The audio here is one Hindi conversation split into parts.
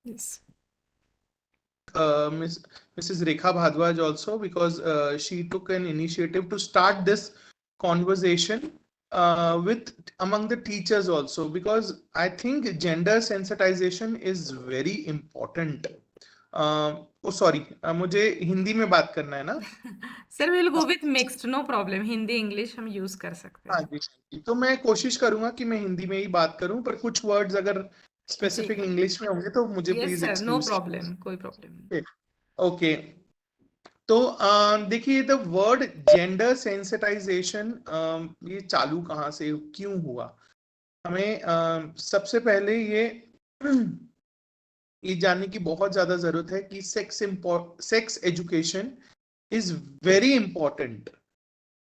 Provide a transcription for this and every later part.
Yes. Mrs. Rekha Bhadwaj also, because she took an initiative to start this conversation with among the teachers also, because I think gender sensitization is very important. Oh sorry, मुझे हिंदी में बात करना है ना? Sir will go with mixed, no problem, Hindi English हम यूज कर सकते हाँ हैं। जी, तो मैं कोशिश करूंगा कि मैं हिंदी में ही बात करूं, पर कुछ वर्ड्स अगर जी, स्पेसिफिक इंग्लिश में होंगे तो मुझे yes please sir, no excuse problem, कोई प्रॉब्लम नहीं। कीजिए। ओके, तो देखिए, द वर्ड जेंडर सेंसिटाइजेशन ये चालू कहाँ से क्यों हुआ? हमें सबसे पहले ये जानने की बहुत ज्यादा जरूरत है कि sex education is very important,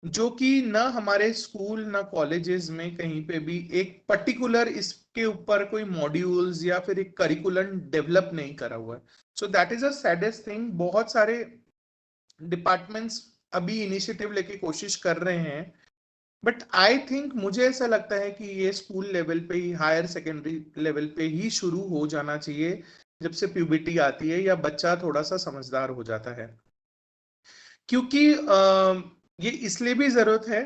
जो कि ना हमारे स्कूल ना कॉलेजेस में कहीं पे भी एक पर्टिकुलर इसके ऊपर कोई मॉड्यूल्स या फिर एक करिकुलम डेवलप नहीं करा हुआ है। So that is a saddest thing. बहुत सारे डिपार्टमेंट्स अभी इनिशिएटिव लेके कोशिश कर रहे हैं, बट आई थिंक मुझे ऐसा लगता है कि ये स्कूल लेवल पे ही, हायर सेकेंडरी लेवल पे ही शुरू हो जाना चाहिए, जब से प्यूबर्टी आती है या बच्चा थोड़ा सा समझदार हो जाता है। क्योंकि ये इसलिए भी जरूरत है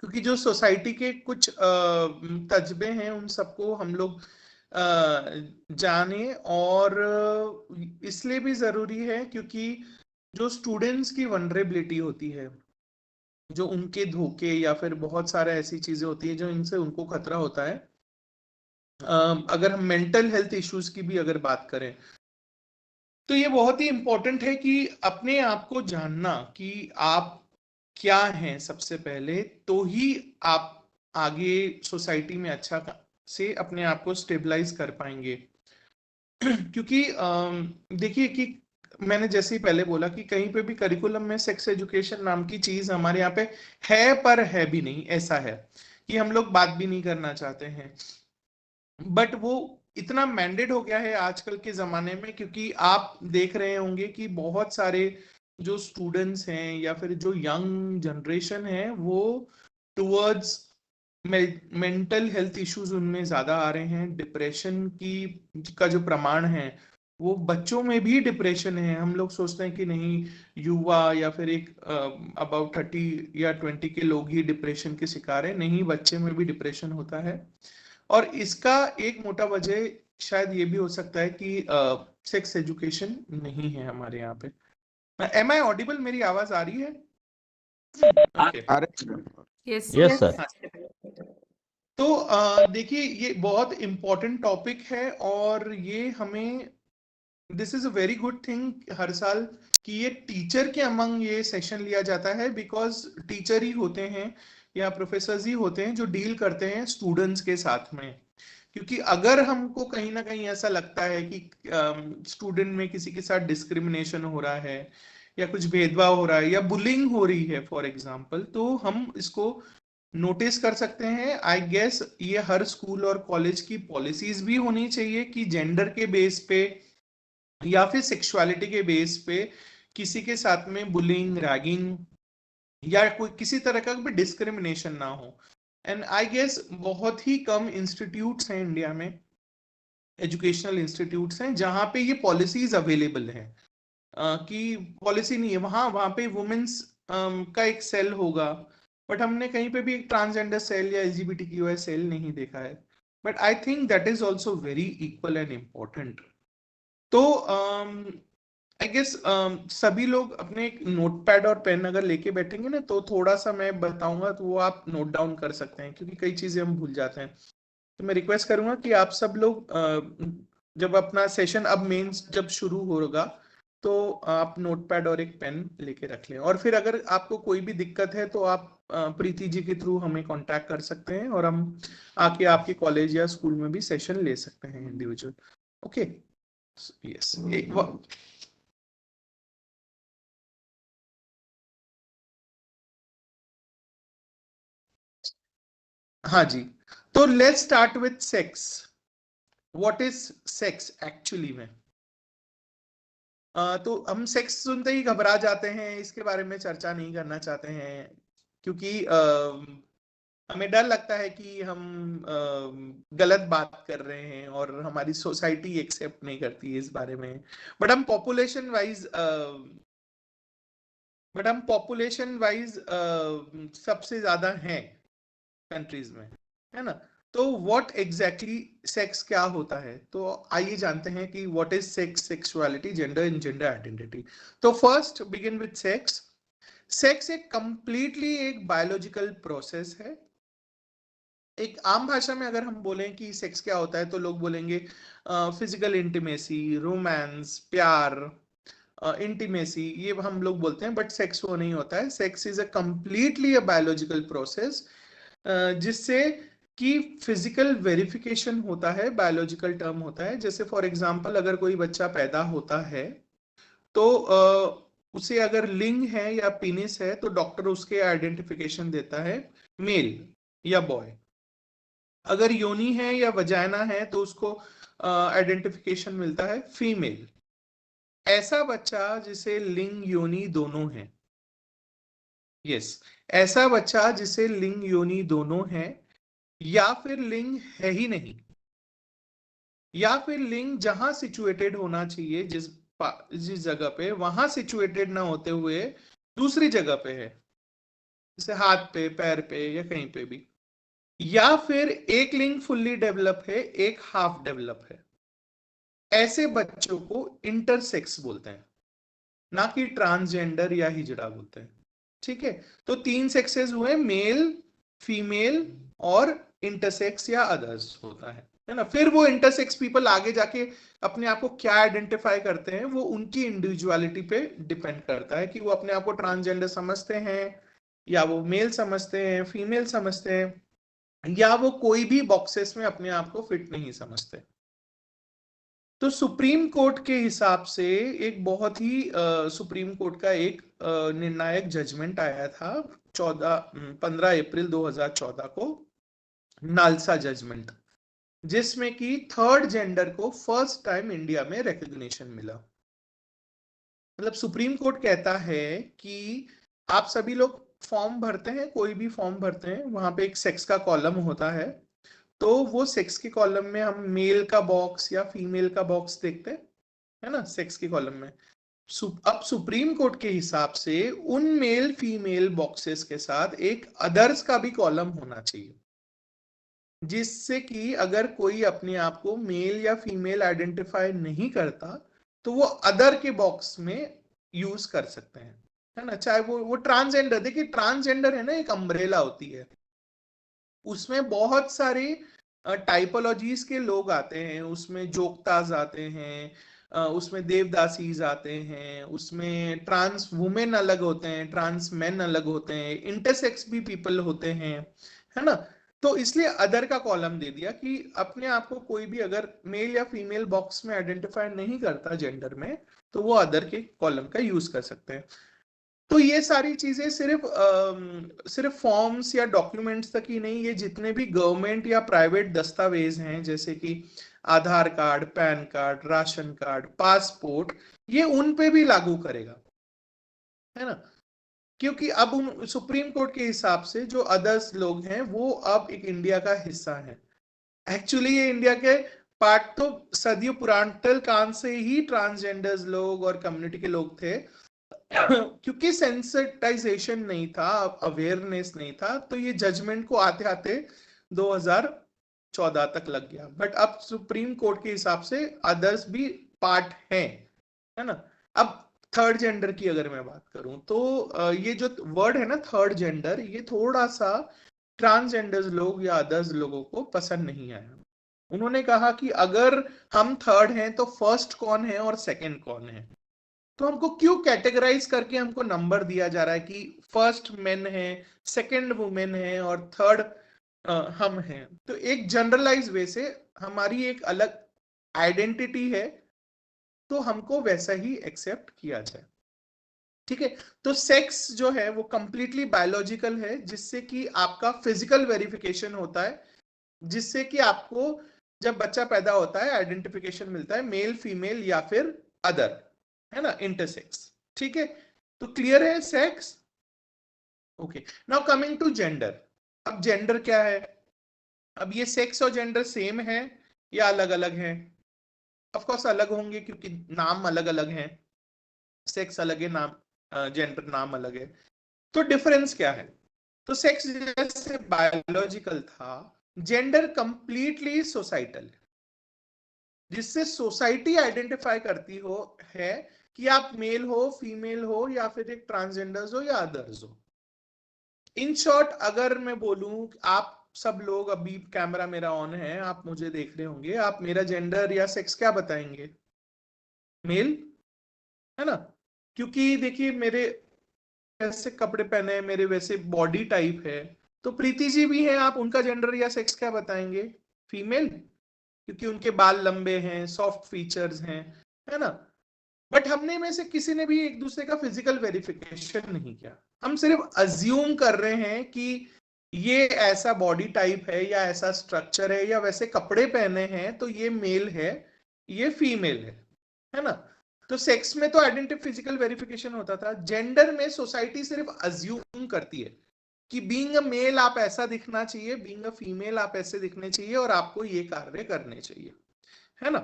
क्योंकि जो सोसाइटी के कुछ तजबे हैं उन सबको हम लोग जाने, और इसलिए भी जरूरी है क्योंकि जो स्टूडेंट्स की वनरेबिलिटी होती है, जो उनके धोखे या फिर बहुत सारे ऐसी चीजें होती है जो इनसे उनको खतरा होता है। अगर हम मेंटल हेल्थ इश्यूज की भी अगर बात करें, तो ये बहुत ही इंपॉर्टेंट है कि अपने आप को जानना कि आप क्या हैं सबसे पहले, तो ही आप आगे सोसाइटी में अच्छा से अपने आप को स्टेबलाइज कर पाएंगे। क्योंकि देखिए कि मैंने जैसे ही पहले बोला कि कहीं पे भी करिकुलम में सेक्स एजुकेशन नाम की चीज हमारे यहाँ पे है, पर है भी नहीं, ऐसा है कि हम लोग बात भी नहीं करना चाहते हैं। बट वो इतना मैंडेट हो गया है आजकल के जमाने में, क्योंकि आप देख रहे होंगे कि बहुत सारे जो स्टूडेंट्स हैं या फिर जो यंग जनरेशन है, वो टुवर्ड्स मेंटल हेल्थ इश्यूज उनमें ज्यादा आ रहे हैं। डिप्रेशन की का जो प्रमाण है, वो बच्चों में भी डिप्रेशन है। हम लोग सोचते हैं कि नहीं, युवा या फिर एक अबाउट 30 या 20 के लोग ही डिप्रेशन के शिकार है, नहीं, बच्चे में भी डिप्रेशन होता है। और इसका एक मोटा वजह शायद ये भी हो सकता है कि सेक्स एजुकेशन नहीं है हमारे यहाँ पे। Am I audible? मेरी आवाज आ रही है? Okay. Yes yes sir. Sir. तो देखिए, ये बहुत इंपॉर्टेंट टॉपिक है, और ये हमें, this is a very good thing हर साल कि ये टीचर के अमंग ये सेशन लिया जाता है, बिकॉज टीचर ही होते हैं या प्रोफेसर्स ही होते हैं जो डील करते हैं स्टूडेंट्स के साथ में। क्योंकि अगर हमको कहीं ना कहीं ऐसा लगता है कि स्टूडेंट में किसी के साथ डिस्क्रिमिनेशन हो रहा है या कुछ भेदभाव हो रहा है या बुलिंग हो रही है फॉर एग्जाम्पल, तो हम इसको नोटिस कर सकते हैं। आई गेस ये हर स्कूल और कॉलेज की पॉलिसीज भी होनी चाहिए कि जेंडर के बेस पे या फिर सेक्सुअलिटी के बेस पे किसी के साथ में बुलिंग, रैगिंग या कोई किसी तरह का भी डिस्क्रिमिनेशन ना हो। एंड आई गेस बहुत ही कम इंस्टीट्यूट्स हैं इंडिया में, एजुकेशनल इंस्टीट्यूट्स हैं जहां पे ये पॉलिसीज अवेलेबल है। कि पॉलिसी नहीं है, वहां वहां पे वुमेन्स का एक सेल होगा, बट हमने कहीं पे भी एक ट्रांसजेंडर सेल या एलजीबीटीक्यूआई सेल नहीं देखा है। But I think that is also very equal and important. तो आई गेस सभी लोग अपने एक नोटपैड और पेन अगर लेके बैठेंगे ना, तो थोड़ा सा मैं बताऊंगा तो वो आप नोट डाउन कर सकते हैं, क्योंकि कई चीजें हम भूल जाते हैं। तो मैं रिक्वेस्ट करूंगा कि आप सब लोग जब अपना सेशन अब मेन जब शुरू होगा, तो आप नोटपैड और एक पेन लेके रख लें। और फिर अगर आपको कोई भी दिक्कत है तो आप प्रीति जी के थ्रू हमें कांटेक्ट कर सकते हैं, और हम आके आपके कॉलेज या स्कूल में भी सेशन ले सकते हैं इंडिविजुअल। ओके, यस, एक हाँ जी। तो let's start with sex. What is sex actually में? तो हम सेक्स सुनते ही घबरा जाते हैं, इसके बारे में चर्चा नहीं करना चाहते हैं, क्योंकि हमें डर लगता है कि हम गलत बात कर रहे हैं और हमारी सोसाइटी एक्सेप्ट नहीं करती है इस बारे में। बट हम पॉपुलेशन वाइज सबसे ज्यादा हैं कंट्रीज में, है ना। तो व्हाट एग्जैक्टली सेक्स क्या होता है, तो आइए जानते हैं कि what is sex, sexuality, gender and gender identity. तो first begin with sex. Sex एक कंप्लीटली एक बायोलॉजिकल प्रोसेस है। एक आम भाषा में अगर हम बोलें कि सेक्स क्या होता है तो लोग बोलेंगे फिजिकल इंटीमेसी, रोमांस, प्यार, इंटीमेसी, ये हम लोग बोलते हैं। बट सेक्स वो नहीं होता है। Sex is a completely a biological process जिससे कि फिजिकल वेरिफिकेशन होता है, बायोलॉजिकल टर्म होता है। जैसे फॉर एग्जांपल अगर कोई बच्चा पैदा होता है तो उसे अगर लिंग है या पीनिस है तो डॉक्टर उसके आइडेंटिफिकेशन देता है, मेल या बॉय। अगर योनि है या वजाइना है तो उसको आइडेंटिफिकेशन मिलता है, फीमेल। ऐसा बच्चा जिसे लिंग योनि दोनों है, यस, ऐसा बच्चा जिसे लिंग योनि दोनों है या फिर लिंग है ही नहीं, या फिर लिंग जहां सिचुएटेड होना चाहिए जिस जगह पे, वहां सिचुएटेड ना होते हुए दूसरी जगह पे है, जैसे हाथ पे, पैर पे या कहीं पे भी, या फिर एक लिंग फुल्ली डेवलप है, एक हाफ डेवलप है, ऐसे बच्चों को इंटरसेक्स बोलते हैं, ना कि ट्रांसजेंडर या हिजड़ा बोलते हैं। ठीक है, तो तीन सेक्सेस हुए, मेल, फीमेल और इंटरसेक्स या अदर्स होता है ना। फिर वो इंटरसेक्स पीपल आगे जाके अपने आप को क्या आइडेंटिफाई करते हैं वो उनकी इंडिविजुअलिटी पे डिपेंड करता है कि वो अपने आप को ट्रांसजेंडर समझते हैं या वो मेल समझते हैं, फीमेल समझते हैं, या वो कोई भी बॉक्सेस में अपने आप को फिट नहीं समझते। तो सुप्रीम कोर्ट के हिसाब से एक बहुत ही सुप्रीम कोर्ट का एक निर्णायक जजमेंट आया था 15 अप्रैल 2014 को, नालसा जजमेंट, जिसमें कि थर्ड जेंडर को फर्स्ट टाइम इंडिया में रिकॉग्निशन मिला। मतलब सुप्रीम कोर्ट कहता है कि आप सभी लोग फॉर्म भरते हैं, कोई भी फॉर्म भरते हैं, वहां पे एक सेक्स का कॉलम होता है, तो वो सेक्स के कॉलम में हम मेल का बॉक्स या फीमेल का बॉक्स देखते हैं, है ना, सेक्स के कॉलम में। अब सुप्रीम कोर्ट के हिसाब से उन मेल फीमेल बॉक्सेस के साथ एक अदर्स का भी कॉलम होना चाहिए, जिससे कि अगर कोई अपने आप को मेल या फीमेल आइडेंटिफाई नहीं करता तो वो अदर के बॉक्स में यूज कर सकते हैं, है ना। चाहे वो ट्रांसजेंडर, देखिए ट्रांसजेंडर है ना, एक अम्ब्रेला होती है, उसमें बहुत सारे टाइपोलॉजीज के लोग आते हैं, उसमें जोगताज आते हैं, उसमें देवदासीज आते हैं, उसमें ट्रांस वुमेन अलग होते हैं, ट्रांस मेन अलग होते हैं, इंटरसेक्स भी पीपल होते हैं, है ना। तो इसलिए अदर का कॉलम दे दिया कि अपने आप को कोई भी अगर मेल या फीमेल बॉक्स में आइडेंटिफाई नहीं करता जेंडर में तो वो अदर के कॉलम का यूज कर सकते हैं। तो ये सारी चीजें सिर्फ फॉर्म्स या डॉक्यूमेंट्स तक ही नहीं, ये जितने भी गवर्नमेंट या प्राइवेट दस्तावेज हैं जैसे कि Aadhaar card, PAN card, ration card, passport, ये उन पे भी लागू करेगा, है ना। क्योंकि अब सुप्रीम कोर्ट के हिसाब से जो अदर्स लोग हैं वो अब एक इंडिया का हिस्सा है। एक्चुअली ये इंडिया के पार्ट तो सदियों पुरातन काल से ही ट्रांसजेंडर्स लोग और कम्युनिटी के लोग थे, क्योंकि सेंसिटाइजेशन नहीं था, अवेयरनेस नहीं था, तो ये जजमेंट को आते आते 2014 तक लग गया। बट अब सुप्रीम कोर्ट के हिसाब से अदर्स भी पार्ट हैं, है ना। अब थर्ड जेंडर की अगर मैं बात करूं तो ये जो वर्ड है ना थर्ड जेंडर, ये थोड़ा सा ट्रांसजेंडर्स लोग या अदर्स लोगों को पसंद नहीं आया। उन्होंने कहा कि अगर हम थर्ड हैं तो फर्स्ट कौन है और सेकंड कौन है, तो हमको क्यों कैटेगराइज करके हमको नंबर दिया जा रहा है कि फर्स्ट मेन है, सेकंड वुमेन है और थर्ड हम हैं। तो एक जनरलाइज वे से हमारी एक अलग आइडेंटिटी है, तो हमको वैसा ही एक्सेप्ट किया जाए। ठीक है, तो सेक्स जो है वो कंप्लीटली बायोलॉजिकल है, जिससे कि आपका फिजिकल वेरिफिकेशन होता है, जिससे कि आपको जब बच्चा पैदा होता है आइडेंटिफिकेशन मिलता है, मेल, फीमेल या फिर अदर, है ना, इंटरसेक्स। ठीक है, तो क्लियर है sex. Okay, now coming to gender. अब जेंडर क्या है? अब ये सेक्स और जेंडर सेम है या अलग अलग है? ऑफ कोर्स अलग होंगे क्योंकि नाम अलग अलग हैं। सेक्स अलग है, नाम जेंडर नाम अलग है। तो डिफरेंस क्या है? तो सेक्स जैसे बायोलॉजिकल था, जेंडर कंप्लीटली सोसाइटल, जिससे सोसाइटी आइडेंटिफाई करती हो है कि आप मेल हो, फीमेल हो, या फिर एक ट्रांसजेंडर्स हो या अदर्स हो। इन शॉर्ट अगर मैं बोलूं, आप सब लोग अभी कैमरा मेरा ऑन है, आप मुझे देख रहे होंगे, आप मेरा जेंडर या सेक्स क्या बताएंगे? मेल, है ना? क्योंकि देखिए मेरे ऐसे कपड़े पहने हैं, मेरे वैसे बॉडी टाइप है। तो प्रीति जी भी हैं, आप उनका जेंडर या सेक्स क्या बताएंगे? फीमेल, क्योंकि उनके बाल लंबे हैं, सॉफ्ट फीचर्स हैं, है ना? बट हमने में से किसी ने भी एक दूसरे का फिजिकल वेरिफिकेशन नहीं किया। हम सिर्फ अज्यूम कर रहे हैं कि ये ऐसा बॉडी टाइप है या ऐसा स्ट्रक्चर है या वैसे कपड़े पहने हैं तो ये मेल है, ये फीमेल है ना? तो सेक्स में तो आइडेंटिटी फिजिकल वेरिफिकेशन होता था। जेंडर में सोसाइटी सिर्फ अज्यूम करती है कि बीइंग अ मेल आप ऐसा दिखना चाहिए, बीइंग अ फीमेल आप ऐसे दिखने चाहिए और आपको ये कार्य करने चाहिए, है ना?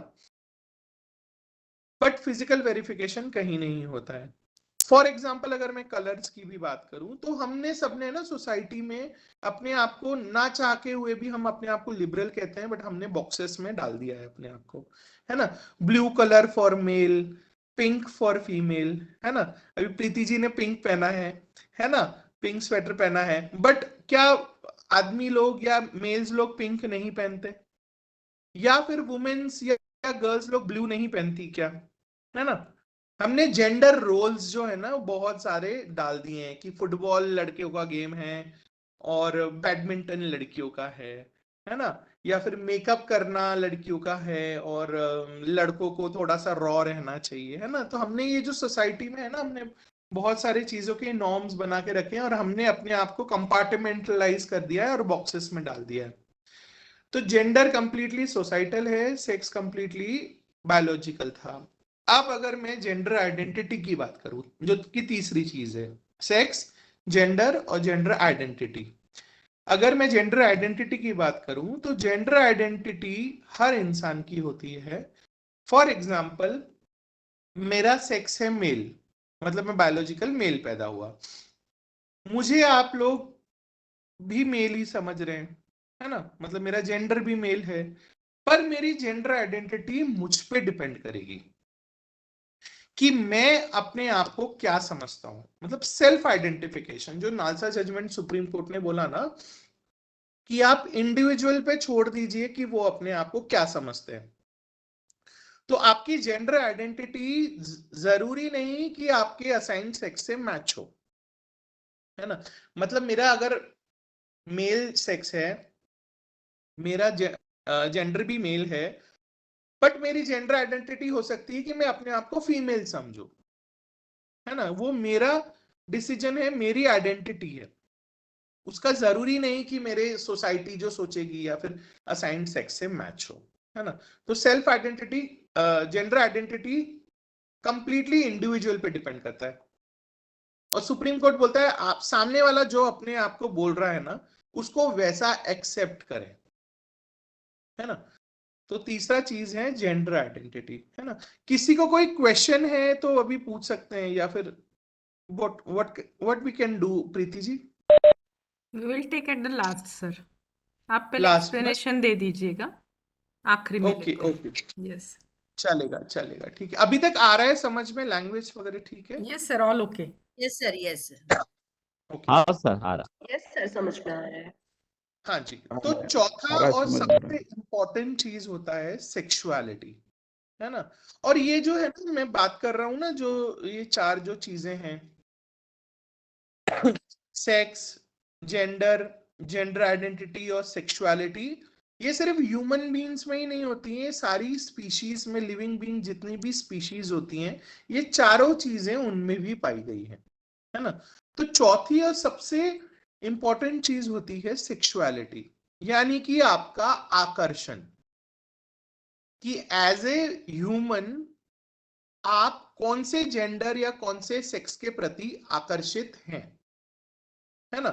बट फिजिकल वेरिफिकेशन कहीं नहीं होता है। फॉर एग्जाम्पल अगर मैं कलर्स की भी बात करूं तो हमने सबने ना सोसाइटी में अपने आप को, ना चाह के हुए भी, हम अपने आप को लिबरल कहते हैं बट हमने बॉक्सेस में डाल दिया है अपने आप को, है ना? Blue colour for male, pink for female, है ना? अभी प्रीति जी ने पिंक पहना है ना? पिंक स्वेटर पहना है। बट क्या आदमी लोग या मेल्स लोग पिंक नहीं पहनते? या फिर वुमेन्स या गर्ल्स लोग ब्लू नहीं पहनती क्या? है ना? हमने जेंडर रोल्स जो है ना वो बहुत सारे डाल दिए हैं कि फुटबॉल लड़कियों का गेम है और बैडमिंटन लड़कियों का है ना? या फिर मेकअप करना लड़कियों का है और लड़कों को थोड़ा सा रॉ रहना चाहिए, है ना? तो हमने ये जो सोसाइटी में है ना, हमने बहुत सारी चीजों के नॉर्म्स बना के रखे हैं और हमने अपने आप को कंपार्टमेंटलाइज कर दिया है और बॉक्सेस में डाल दिया है। तो जेंडर कंप्लीटली सोसाइटल है, सेक्स कंप्लीटली बायोलॉजिकल था। अब अगर मैं जेंडर आइडेंटिटी की बात करूं, जो कि तीसरी चीज है, सेक्स, जेंडर और जेंडर आइडेंटिटी। अगर मैं जेंडर आइडेंटिटी की बात करूं तो जेंडर आइडेंटिटी हर इंसान की होती है। फॉर एग्जाम्पल, मेरा सेक्स है मेल, मतलब मैं बायोलॉजिकल मेल पैदा हुआ, मुझे आप लोग भी मेल ही समझ रहे हैं, है ना? मतलब मेरा जेंडर भी मेल है। पर मेरी जेंडर आइडेंटिटी मुझ पे डिपेंड करेगी कि मैं अपने आप को क्या समझता हूं। मतलब सेल्फ आइडेंटिफिकेशन, जो नालसा जजमेंट सुप्रीम कोर्ट ने बोला ना कि आप इंडिविजुअल पे छोड़ दीजिए कि वो अपने आप को क्या समझते हैं। तो आपकी जेंडर आइडेंटिटी जरूरी नहीं कि आपके असाइन सेक्स से मैच हो, है ना? मतलब मेरा अगर मेल सेक्स है, मेरा जेंडर भी मेल है, बट मेरी जेंडर आइडेंटिटी हो सकती है कि मैं अपने आप को फीमेल समझू, है ना? वो मेरा डिसीजन है, मेरी आइडेंटिटी है। उसका जरूरी नहीं कि मेरे सोसाइटी जो सोचेगी या फिर असाइंड सेक्स से मैच हो, है ना? तो self identity, gender identity completely individual पे डिपेंड करता है। और सुप्रीम कोर्ट बोलता है आप सामने वाला जो अपने आप को बोल रहा है ना, उसको वैसा एक्सेप्ट करें, है ना? तो तीसरा चीज है जेंडर आइडेंटिटी, है ना? किसी को कोई क्वेश्चन है तो अभी पूछ सकते हैं, या फिर what we can do, Preeti ji? We will take at the last sir. आप पहले लास्ट ना? एक्सप्लेनेशन दे दीजिएगा, आखिरी में ओके लेते ओके, हैं। यस चलेगा चलेगा, ठीक है। अभी तक आ रहा है समझ में, लैंग्वेज वगैरह ठीक है? Yes sir, all okay. Yes sir, yes sir. Okay, हाँ सर आ रहा यस सर, समझ में आ रहा है। हाँ जी। तो चौथा आ रहा है, और समझ में आ रहा सबसे इंपॉर्टेंट चीज होता है सेक्सुअलिटी, है ना? और ये जो है ना, मैं बात कर रहा हूं ना, जो ये चार जो चीजें हैं, सेक्स, जेंडर, जेंडर आइडेंटिटी और सेक्सुअलिटी, ये सिर्फ ह्यूमन बीइंग्स में ही नहीं होती है, सारी स्पीशीज में, लिविंग बीइंग जितनी भी स्पीशीज होती हैं, ये चारों चीजें उनमें भी पाई गई है ना? तो चौथी और सबसे इंपॉर्टेंट चीज होती है सेक्सुअलिटी, यानी कि आपका आकर्षण, कि एज ए ह्यूमन आप कौन से जेंडर या कौन से सेक्स के प्रति आकर्षित हैं, है ना?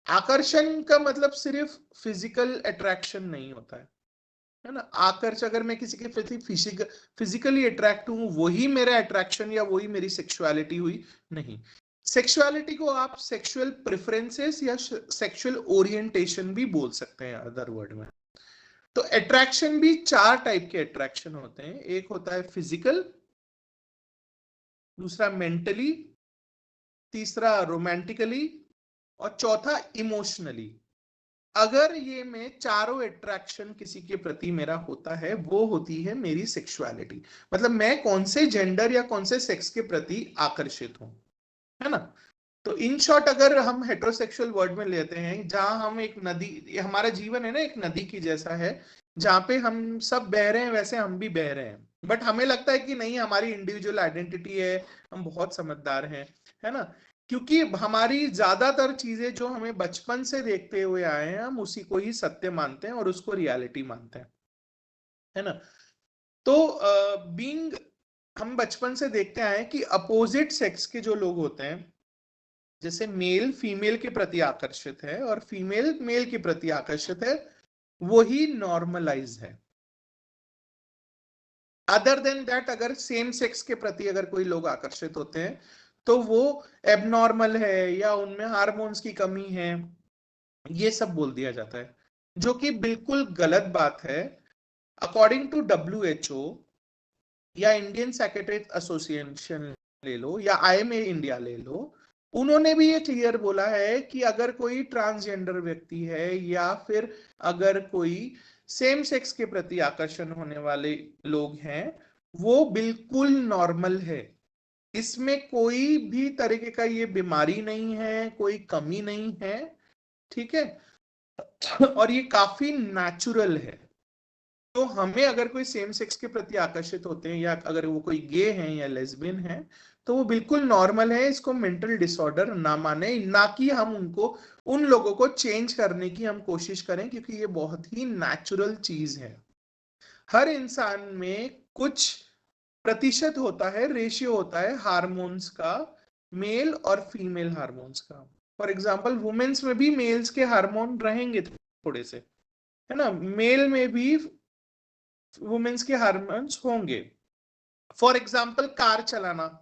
आकर्षण का मतलब सिर्फ फिजिकल अट्रैक्शन नहीं होता है ना। आकर्षण, अगर मैं किसी के प्रति फिजिकली अट्रैक्ट हूं, वही मेरा अट्रैक्शन या वही मेरी सेक्सुअलिटी हुई, नहीं। सेक्सुअलिटी को आप सेक्सुअल प्रेफरेंसेस या सेक्सुअल ओरिएंटेशन भी बोल सकते हैं अदर वर्ड में। तो अट्रैक्शन भी 4 टाइप के अट्रैक्शन होते हैं। एक होता है फिजिकल, दूसरा मेंटली, तीसरा रोमांटिकली और चौथा इमोशनली। अगर ये में चारों अट्रैक्शन किसी के प्रति मेरा होता है, वो होती है मेरी सेक्सुअलिटी। मतलब मैं कौन से जेंडर या कौन से सेक्स के प्रति आकर्षित हूं, है ना। तो इन शॉर्ट अगर हम हेटेरोसेक्सुअल वर्ड में लेते हैं, जहां हम एक नदी, हमारा जीवन है ना एक नदी की जैसा है, जहां पे हम सब बह रहे हैं, वैसे हम भी बह रहे हैं। बट हमें लगता है कि नहीं, हमारी इंडिविजुअल आइडेंटिटी है, हम बहुत समझदार हैं, है ना। क्योंकि हमारी ज्यादातर चीजें जो हमें बचपन से देखते हुए आए हैं, हम उसी को ही सत्य मानते हैं और उसको रियलिटी मानते हैं, है ना। तो बीइंग, हम बचपन से देखते आए हैं कि अपोजिट सेक्स के जो लोग होते हैं, जैसे मेल फीमेल के प्रति आकर्षित है और फीमेल मेल के प्रति आकर्षित है, वही नॉर्मलाइज है। अदर देन दैट, अगर सेम सेक्स के प्रति अगर कोई लोग आकर्षित होते हैं, तो वो एबनॉर्मल है या उनमें हार्मोन्स की कमी है, ये सब बोल दिया जाता है, जो कि बिल्कुल गलत बात है। अकॉर्डिंग टू WHO या इंडियन साइकेट्रिक एसोसिएशन ले लो या IMA इंडिया ले लो, उन्होंने भी ये क्लियर बोला है कि अगर कोई ट्रांसजेंडर व्यक्ति है या फिर अगर कोई सेम सेक्स के प्रति आकर्षण होने वाले लोग हैं, वो बिल्कुल नॉर्मल है। इसमें कोई भी तरीके का ये बीमारी नहीं है, कोई कमी नहीं है, ठीक है। और ये काफी नेचुरल है। तो हमें अगर कोई सेम सेक्स के प्रति आकर्षित होते हैं या अगर वो कोई गे हैं या लेस्बियन है, तो वो बिल्कुल नॉर्मल है। इसको मेंटल डिसऑर्डर ना माने, ना कि हम उनको, उन लोगों को चेंज करने की हम कोशिश करें, क्योंकि ये बहुत ही नेचुरल चीज है। हर इंसान में कुछ प्रतिशत होता है, रेशियो होता है हार्मोन्स का, मेल और फीमेल हार्मोन्स का। फॉर एग्जाम्पल वुमेन्स में भी मेल्स के हार्मोन रहेंगे थोड़े से, है ना। मेल में भी वुमेन्स के हार्मोन्स होंगे। फॉर एग्जाम्पल कार चलाना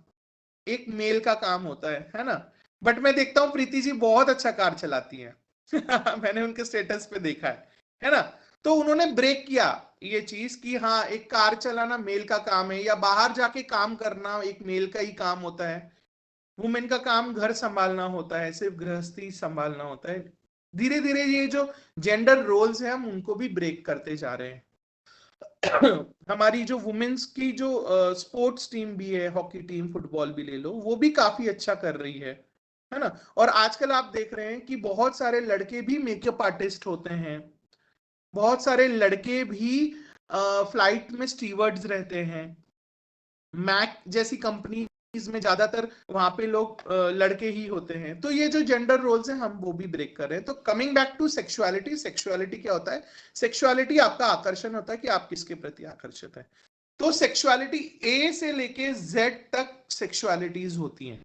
एक मेल का काम होता है ना। बट मैं देखता हूँ प्रीति जी बहुत अच्छा कार चलाती हैं मैंने उनके स्टेटस पे देखा है ना। तो उन्होंने ब्रेक किया ये चीज कि हाँ, एक कार चलाना मेल का काम है, या बाहर जाके काम करना एक मेल का ही काम होता है। वुमेन का काम घर संभालना होता है, सिर्फ गृहस्थी संभालना होता है। धीरे धीरे ये जो जेंडर रोल्स है, हम उनको भी ब्रेक करते जा रहे हैं हमारी जो वुमेन्स की जो स्पोर्ट्स टीम भी है, हॉकी टीम, फुटबॉल भी ले लो, वो भी काफी अच्छा कर रही है ना। और आजकल आप देख रहे हैं कि बहुत सारे लड़के भी मेकअप आर्टिस्ट होते हैं, बहुत सारे लड़के भी फ्लाइट में स्टीवर्ड्स रहते हैं। मैक जैसी कंपनी में ज्यादातर वहां पे लोग लड़के ही होते हैं। तो ये जो जेंडर रोल्स हैं, हम वो भी ब्रेक कर रहे हैं। तो coming back to sexuality, sexuality क्या होता है? सेक्सुअलिटी आपका आकर्षण होता है कि आप किसके प्रति आकर्षित है। तो सेक्सुअलिटी A से लेके Z तक सेक्सुअलिटीज होती हैं।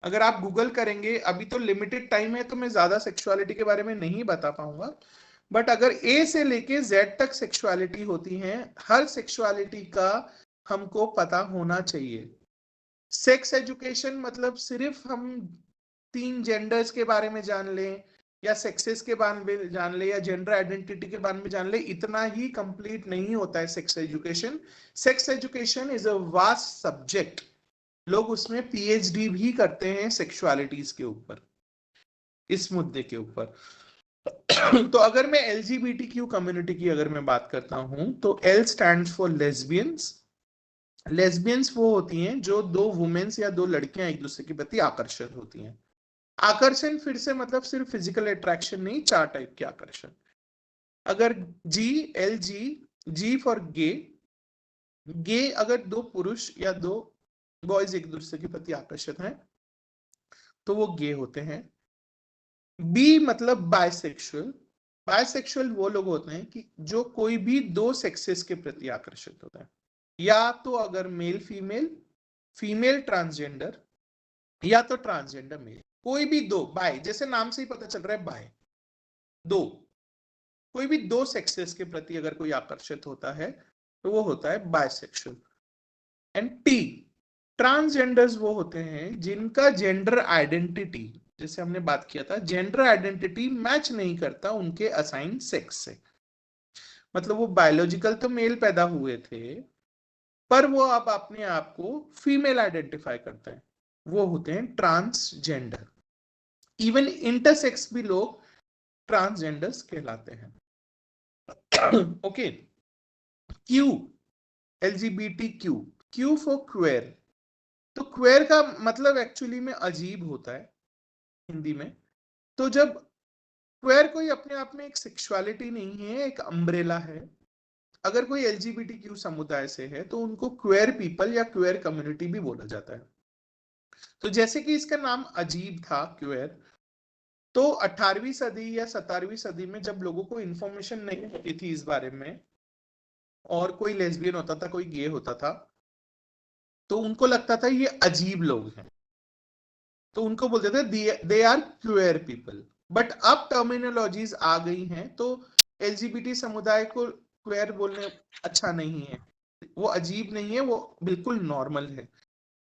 अगर आप गूगल करेंगे, अभी तो लिमिटेड टाइम है तो मैं ज्यादा सेक्सुअलिटी के बारे में नहीं बता पाऊंगा, बट अगर A से लेके Z तक सेक्सुअलिटी होती हैं, हर सेक्सुअलिटी का हमको पता होना चाहिए। सेक्स एजुकेशन मतलब सिर्फ हम 3 जेंडर्स के बारे में जान लें या सेक्सेस के बारे में जान ले या जेंडर आइडेंटिटी के बारे में जान ले, इतना ही कंप्लीट नहीं होता है sex education. Sex education is a vast subject. लोग उसमें PhD भी करते हैं सेक्सुअलिटीज के ऊपर, इस मुद्दे के ऊपर तो अगर मैं LGBTQ कम्युनिटी की अगर मैं बात करता हूं, तो L stands for lesbians. Lesbians वो होती हैं जो 2 वुमेन्स या 2 लड़कियां एक दूसरे के प्रति आकर्षित होती हैं। आकर्षण फिर से मतलब सिर्फ फिजिकल अट्रैक्शन नहीं, 4 टाइप के आकर्षण। अगर LG फॉर गे, गे अगर 2 पुरुष या 2 बॉयज एक दूसरे के प्रति आकर्षित हैं, तो वो गे होते हैं। B मतलब बायसेक्सुअल। बायसेक्सुअल वो लोग होते हैं कि जो कोई भी 2 सेक्सेस के प्रति आकर्षित होता है, या तो अगर मेल फीमेल, फीमेल ट्रांसजेंडर, या तो ट्रांसजेंडर मेल। कोई भी दो बाय, जैसे नाम से ही पता चल रहा है बाय, दो, कोई भी दो सेक्सेस के प्रति अगर कोई आकर्षित होता है तो वो होता है बायसेक्सुअल। एंड टी, ट्रांसजेंडर्स वो होते हैं जिनका जेंडर आइडेंटिटी, जैसे हमने बात किया था, जेंडर आइडेंटिटी मैच नहीं करता उनके असाइन सेक्स से। मतलब वो बायोलॉजिकल तो मेल पैदा हुए थे, पर वो अब अपने आप को फीमेल आइडेंटिफाई करते हैं, वो होते हैं ट्रांसजेंडर। इवन इंटरसेक्स भी लोग ट्रांसजेंडर्स कहलाते हैं। Okay, Q, LGBT Q, Q for queer. तो क्वेयर का मतलब एक्चुअली में अजीब होता है हिंदी में। तो जब क्वेयर कोई अपने आप में एक सेक्सुअलिटी नहीं है, एक अम्ब्रेला है। अगर कोई एलजीबीटी क्यू समुदाय से है तो उनको क्वेयर पीपल या क्वेयर कम्युनिटी भी बोला जाता है। तो जैसे कि इसका नाम अजीब था क्वेयर, तो 18वीं सदी या 17वीं सदी में जब लोगों को इंफॉर्मेशन नहीं होती थी इस बारे में, और कोई लेस्बियन होता था, कोई गे होता था, तो उनको लगता था ये अजीब लोग हैं, तो उनको बोलते थे they are queer people. But अब टर्मिनोलॉजीज आ गई हैं, तो एलजीबीटी समुदाय को क्वेयर बोलने अच्छा नहीं है, वो अजीब नहीं है, वो बिल्कुल नॉर्मल है।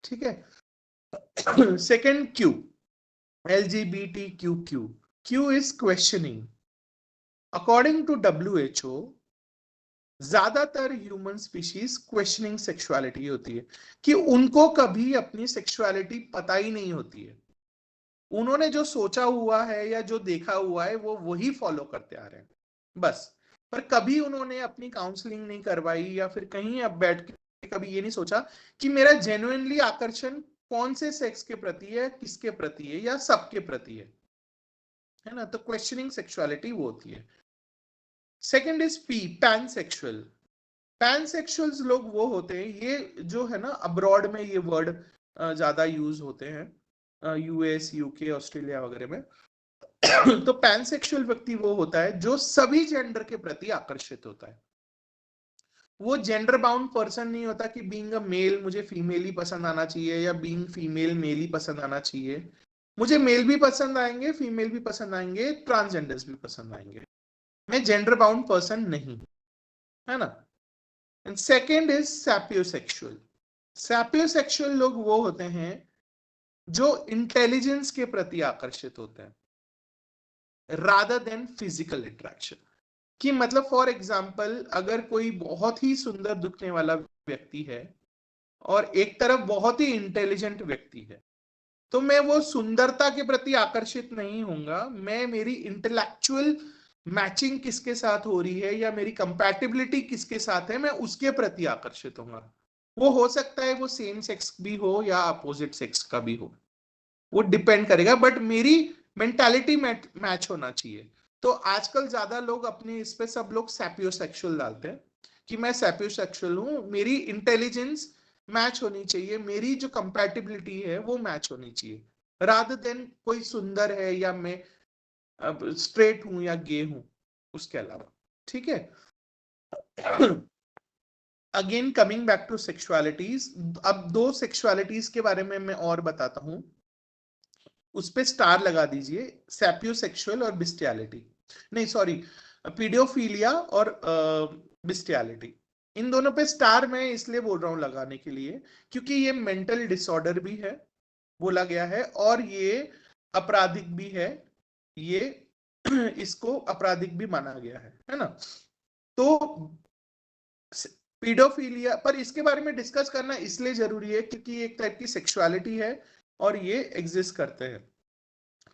ठीक है। Second Q, LGBT Q Q, Q is questioning. According to WHO, ज्यादातर ह्यूमन स्पीशीज क्वेश्चनिंग सेक्सुअलिटी होती है, कि उनको कभी अपनी सेक्सुअलिटी पता ही नहीं होती है। उन्होंने जो सोचा हुआ है या जो देखा हुआ है वो वही फॉलो करते आ रहे हैं बस। पर कभी उन्होंने अपनी काउंसलिंग नहीं करवाई, या फिर कहीं अब बैठ के कभी ये नहीं सोचा कि मेरा जेन्युइनली आकर्षण कौन से सेक्स के प्रति है, किसके प्रति है, या सबके प्रति है ना। तो क्वेश्चनिंग सेक्सुअलिटी वो होती है। Second is P, pansexual. Pansexuals लोग वो होते हैं, ये जो है ना अब्रॉड में ये वर्ड ज्यादा यूज होते हैं, यूएस, यूके, ऑस्ट्रेलिया वगैरह में। तो पैनसेक्सुअल व्यक्ति वो होता है जो सभी जेंडर के प्रति आकर्षित होता है। वो जेंडर बाउंड पर्सन नहीं होता कि बीइंग अ मेल मुझे फीमेल ही पसंद आना चाहिए, या बीइंग फीमेल मेल ही पसंद आना चाहिए। मुझे मेल भी पसंद आएंगे, फीमेल भी पसंद आएंगे, ट्रांसजेंडर्स भी पसंद आएंगे। मैं जेंडर बाउंड पर्सन नहीं, है ना। And second is sapiosexual. Sapiosexual लोग वो होते हैं जो इंटेलिजेंस के प्रति आकर्षित होते हैं रादर देन फिजिकल अट्रैक्शन। कि मतलब फॉर एग्जाम्पल, अगर कोई बहुत ही सुंदर दिखने वाला व्यक्ति है और एक तरफ बहुत ही इंटेलिजेंट व्यक्ति है, तो मैं वो सुंदरता के प्रति आकर्षित नहीं होऊंगा, मैं मेरी इंटेलेक्चुअल मैचिंग किसके साथ हो रही है या मेरी कंपैटिबिलिटी किसके साथ है, मैं उसके प्रति आकर्षित होऊंगा। वो हो सकता है वो सेम सेक्स भी हो या अपोजिट सेक्स का भी हो, वो डिपेंड करेगा, बट मेरी मेंटालिटी मैच होना चाहिए। तो आजकल ज्यादा लोग अपने इस पे सब लोग सैपियोसेक्सुअल डालते हैं कि मैं सैपियोसेक्सुअल हूं, मेरी इंटेलिजेंस मैच होनी चाहिए, मेरी जो कंपैटिबिलिटी है वो मैच होनी चाहिए, रादर देन कोई सुंदर है या मैं स्ट्रेट हूं या गे हूं, उसके अलावा। ठीक है। अगेन कमिंग बैक टू सेक्सुअलिटीज, अब दो सेक्सुअलिटीज के बारे में मैं और बताता हूं, उस पे स्टार लगा दीजिए, सैपियोसेक्सुअल और बिस्टियलिटी, नहीं सॉरी, पीडियोफिलिया और बिस्टियलिटी। इन दोनों पे स्टार मैं इसलिए बोल रहा हूं लगाने के लिए क्योंकि ये मेंटल डिसऑर्डर भी है बोला गया है, और ये आपराधिक भी है, ये इसको आपराधिक भी माना गया है ना। तो पीडोफिलिया पर इसके बारे में डिस्कस करना इसलिए जरूरी है क्योंकि एक टाइप की सेक्सुअलिटी है और ये एग्जिस्ट करते हैं।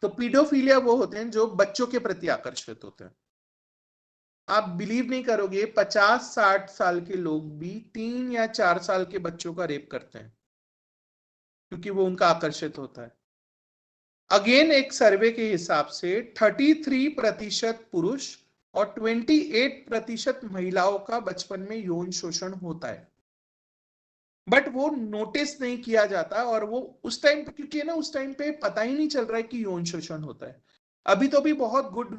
तो पीडोफिलिया वो होते हैं जो बच्चों के प्रति आकर्षित होते हैं। आप बिलीव नहीं करोगे, 50-60 साल के लोग भी 3 या 4 साल के बच्चों का रेप करते हैं क्योंकि वो उनका आकर्षित होता है। अगेन एक सर्वे के हिसाब से 33% पुरुष और 28% महिलाओं का बचपन में यौन शोषण होता है, बट वो नोटिस नहीं किया जाता, और वो उस टाइम पे, क्योंकि ना उस टाइम पे पता ही नहीं चल रहा है कि यौन शोषण होता है। अभी तो भी बहुत गुड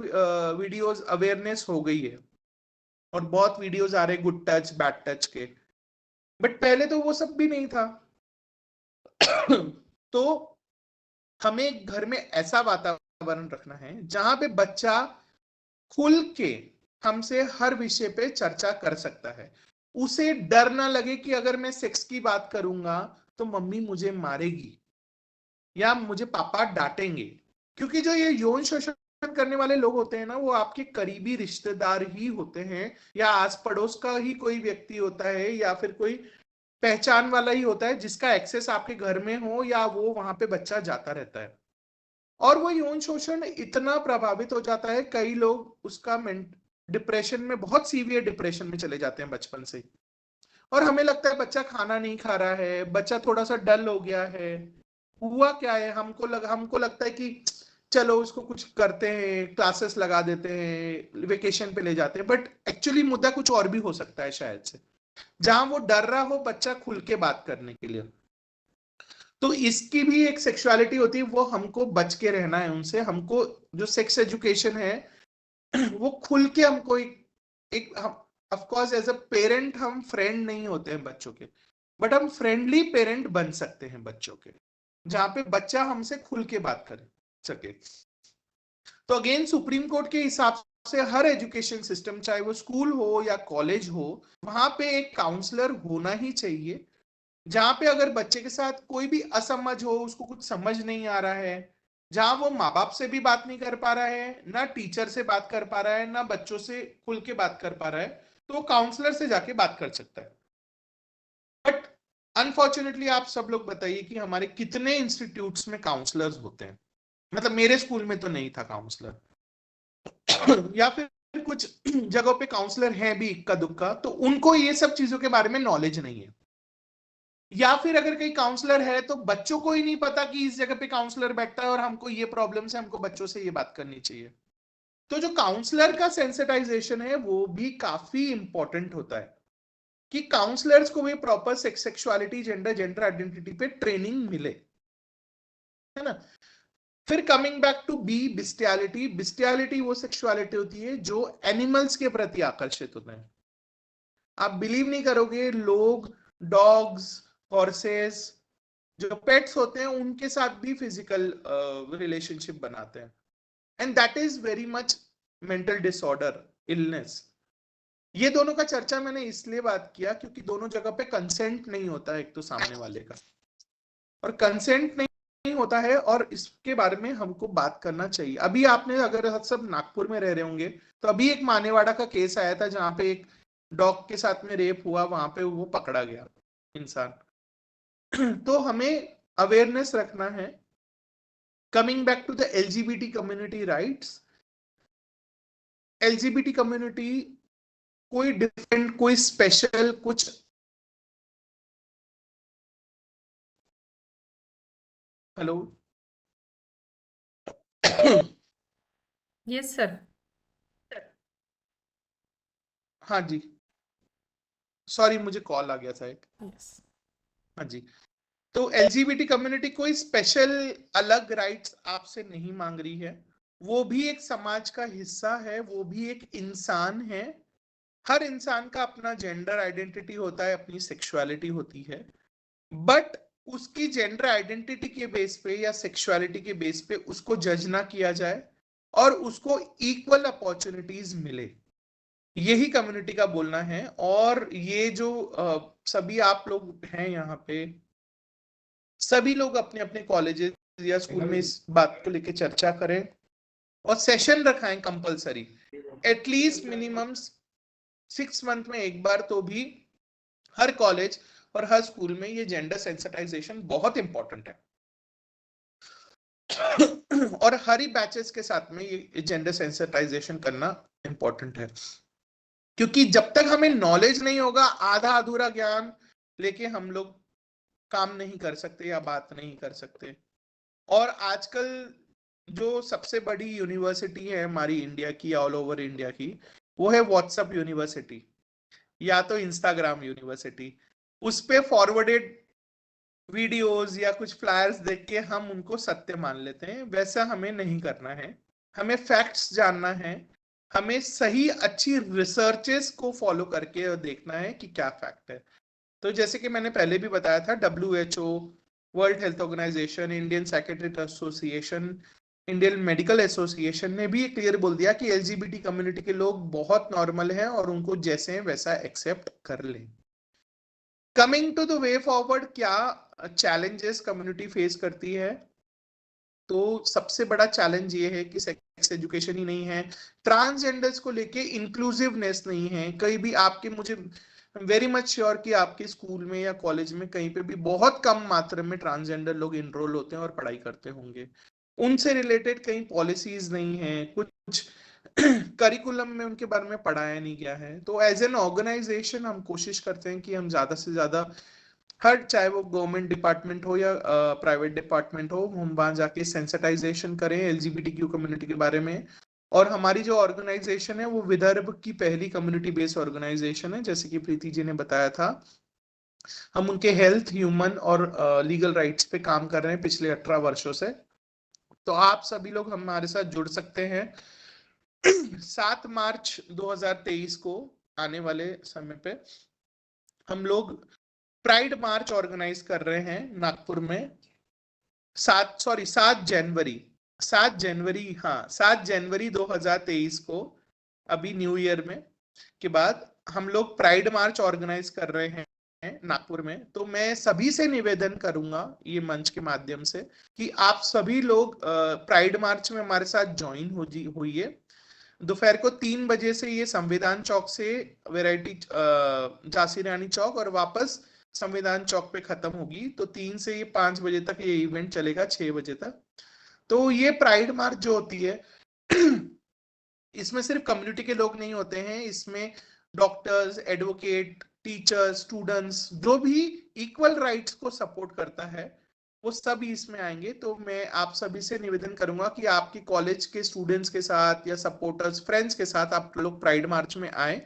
वीडियोस अवेयरनेस हो गई है और बहुत वीडियोस आ रहे गुड टच बैड टच के, बट पहले तो वो सब भी नहीं था। तो हमें घर में ऐसा वातावरण रखना है जहां पे बच्चा खुल के हमसे हर विषय पे चर्चा कर सकता है। उसे डर ना लगे कि अगर मैं सेक्स की बात करूंगा तो मम्मी मुझे मारेगी या मुझे पापा डांटेंगे, क्योंकि जो ये यौन शोषण करने वाले लोग होते हैं ना, वो आपके करीबी रिश्तेदार ही होते हैं या आस पड़ोस का ही कोई व्यक्ति होता है या फिर कोई पहचान वाला ही होता है जिसका एक्सेस आपके घर में हो या वो वहां पे बच्चा जाता रहता है। और वो यौन शोषण इतना प्रभावित हो जाता है, कई लोग उसका डिप्रेशन में, बहुत सीवियर डिप्रेशन में चले जाते हैं बचपन से। और हमें लगता है बच्चा खाना नहीं खा रहा है, बच्चा थोड़ा सा डल हो गया है, हुआ क्या है, हमको लगता है कि चलो उसको कुछ करते हैं, क्लासेस लगा देते हैं, वेकेशन पे ले जाते हैं, बट एक्चुअली मुद्दा कुछ और भी हो सकता है शायद से, जहां वो डर रहा हो बच्चा खुल के बात करने के लिए। तो इसकी भी एक सेक्सुअलिटी होती है, वो हमको बच के रहना है उनसे। हमको जो सेक्स एजुकेशन है वो खुल के हमको एक हम of course as a parent हम फ्रेंड नहीं होते हैं बच्चों के, बट हम फ्रेंडली पेरेंट बन सकते हैं बच्चों के, जहां पे बच्चा हमसे खुल के बात कर सके। तो अगेन सुप्रीम कोर्ट के हिसाब से हर एजुकेशन सिस्टम, चाहे वो स्कूल हो या कॉलेज हो, वहां पे एक काउंसलर होना ही चाहिए, जहां पे अगर बच्चे के साथ कोई भी असमझ हो, उसको कुछ समझ नहीं आ रहा है, जहां वो माँ बाप से भी बात नहीं कर पा रहा है, ना टीचर से बात कर पा रहा है, ना बच्चों से खुल के बात कर पा रहा है, तो वो काउंसलर से जाके बात कर सकता है। बट अनफॉर्चुनेटली आप सब लोग बताइए कि हमारे कितने इंस्टीट्यूट्स में काउंसलर्स होते हैं। मतलब मेरे स्कूल में तो नहीं था काउंसलर या फिर कुछ जगहों पे काउंसलर हैं भी इक्का दुक्का, तो उनको ये सब चीजों के बारे में नॉलेज नहीं है। या फिर अगर कहीं काउंसलर है तो बच्चों को ही नहीं पता कि इस जगह पे काउंसलर बैठता है और हमको ये प्रॉब्लम्स है, हमको बच्चों से ये बात करनी चाहिए। तो जो काउंसलर का सेंसिटाइजेशन है वो भी काफी इंपॉर्टेंट होता है, कि काउंसलर्स को भी प्रॉपर सेक्सुअलिटी, जेंडर आइडेंटिटी पे ट्रेनिंग मिले, है ना। फिर coming back to bestiality, bestiality वो सेक्सुअलिटी होती है जो एनिमल्स के प्रति आकर्षित होते हैं। आप बिलीव नहीं करोगे, लोग डॉग्स, हॉर्सेस, जो पेट्स होते हैं उनके साथ भी फिजिकल रिलेशनशिप बनाते हैं, and that is very much mental disorder, illness. ये दोनों का चर्चा मैंने इसलिए बात किया क्योंकि दोनों जगह पे कंसेंट नहीं होता है, एक तो सामने वाले का, और कंसेंट नहीं होता है, और इसके बारे में हमको बात करना चाहिए। अभी आपने, अगर सब नागपुर में रह रहे होंगे, तो अभी एक मानेवाड़ा का केस आया था जहां पे एक डॉग के साथ में रेप हुआ, वहां पे वो पकड़ा गया इंसान। तो हमें अवेयरनेस रखना है। Coming back to the LGBT community rights, LGBT community कोई डिफरेंट, कोई स्पेशल कुछ, हेलो यस सर। हाँ जी, सॉरी मुझे कॉल आ गया था एक। यस। हाँ जी, तो एलजीबीटी कम्युनिटी कोई स्पेशल अलग राइट्स आपसे नहीं मांग रही है, वो भी एक समाज का हिस्सा है, वो भी एक इंसान है। हर इंसान का अपना जेंडर आइडेंटिटी होता है, अपनी सेक्सुअलिटी होती है, बट उसकी जेंडर आइडेंटिटी के बेस पे या सेक्सुअलिटी के बेस पे उसको जज ना किया जाए और उसको इक्वल अपॉर्चुनिटीज मिले, यही कम्युनिटी का बोलना है। और ये जो सभी आप लोग हैं यहाँ पे, सभी लोग अपने अपने कॉलेजेस या स्कूल में इस बात को लेकर चर्चा करें और सेशन रखाएं कंपलसरी, एटलीस्ट मिनिमम 6 मंथ में एक बार तो भी, हर कॉलेज और हर स्कूल में ये जेंडर सेंसिटाइजेशन बहुत इंपॉर्टेंट है। और हर ही बैचेस के साथ में ये जेंडर सेंसिटाइजेशन करना इंपॉर्टेंट है, क्योंकि जब तक हमें नॉलेज नहीं होगा, आधा अधूरा ज्ञान लेके हम लोग काम नहीं कर सकते या बात नहीं कर सकते। और आजकल जो सबसे बड़ी यूनिवर्सिटी है हमारी इंडिया की, ऑल ओवर इंडिया की, वो है व्हाट्सएप यूनिवर्सिटी या तो इंस्टाग्राम यूनिवर्सिटी। उस पे फॉरवर्डेड वीडियोस या कुछ फ्लायर्स देख के हम उनको सत्य मान लेते हैं, वैसा हमें नहीं करना है। हमें फैक्ट्स जानना है, हमें सही अच्छी रिसर्चेस को फॉलो करके देखना है कि क्या फैक्ट है। तो जैसे कि मैंने पहले भी बताया था, WHO world health organization, Indian psychiatrist association, Indian medical association ने भी ये क्लियर बोल दिया कि एलजीबीटी कम्युनिटी के लोग बहुत नॉर्मल हैं और उनको जैसे हैं वैसा एक्सेप्ट कर लें। Coming to the way forward, क्या चैलेंजेस कम्युनिटी फेस करती है? तो सबसे बड़ा चैलेंज ये है कि सेक्स एजुकेशन ही नहीं है, ट्रांसजेंडर्स को लेके इंक्लूसिवनेस नहीं है। कहीं भी आपके, मुझे वेरी मच श्योर कि आपके स्कूल में या कॉलेज में कहीं पे भी बहुत कम मात्रा में ट्रांसजेंडर लोग इनरोल होते हैं और पढ़ाई करते होंगे। उनसे रिलेटेड कहीं पॉलिसीज नहीं है, कुछ करिकुलम में उनके बारे में पढ़ाया नहीं गया है। तो एज एन ऑर्गेनाइजेशन हम कोशिश करते हैं कि हम ज्यादा से ज्यादा हर, चाहे वो गवर्नमेंट डिपार्टमेंट हो या प्राइवेट डिपार्टमेंट हो, हम वहां जाके सेंसिटाइजेशन करें एलजीबीटीक्यू कम्युनिटी के बारे में। और हमारी जो ऑर्गेनाइजेशन है वो विदर्भ की पहली कम्युनिटी बेस्ड ऑर्गेनाइजेशन है, जैसे कि प्रीति जी ने बताया था। हम उनके हेल्थ, ह्यूमन और लीगल राइट्स पे काम कर रहे हैं पिछले 18 वर्षों से। तो आप सभी लोग हमारे साथ जुड़ सकते हैं। 7 मार्च 2023 को आने वाले समय पे हम लोग प्राइड मार्च ऑर्गेनाइज कर रहे हैं नागपुर में। 7 जनवरी 2023 को, अभी न्यू ईयर में के बाद हम लोग प्राइड मार्च ऑर्गेनाइज कर रहे हैं नागपुर में। तो मैं सभी से निवेदन करूंगा ये मंच के माध्यम से कि आप सभी लोग प्राइड मार्च में हमारे साथ ज्वाइन होइए। दोपहर को 3 बजे से ये संविधान चौक से वैरायटी झांसी रानी चौक और वापस संविधान चौक पे खत्म होगी। तो 3 से ये 5 बजे तक ये इवेंट चलेगा, 6 बजे तक। तो ये प्राइड मार्च जो होती है इसमें सिर्फ कम्युनिटी के लोग नहीं होते हैं, इसमें डॉक्टर्स, एडवोकेट, टीचर्स, स्टूडेंट्स, जो भी इक्वल राइट्स को सपोर्ट करता है वो सभी इसमें आएंगे। तो मैं आप सभी से निवेदन करूंगा कि आपके कॉलेज के स्टूडेंट्स के साथ या सपोर्टर्स, फ्रेंड्स के साथ आप लोग प्राइड मार्च में आए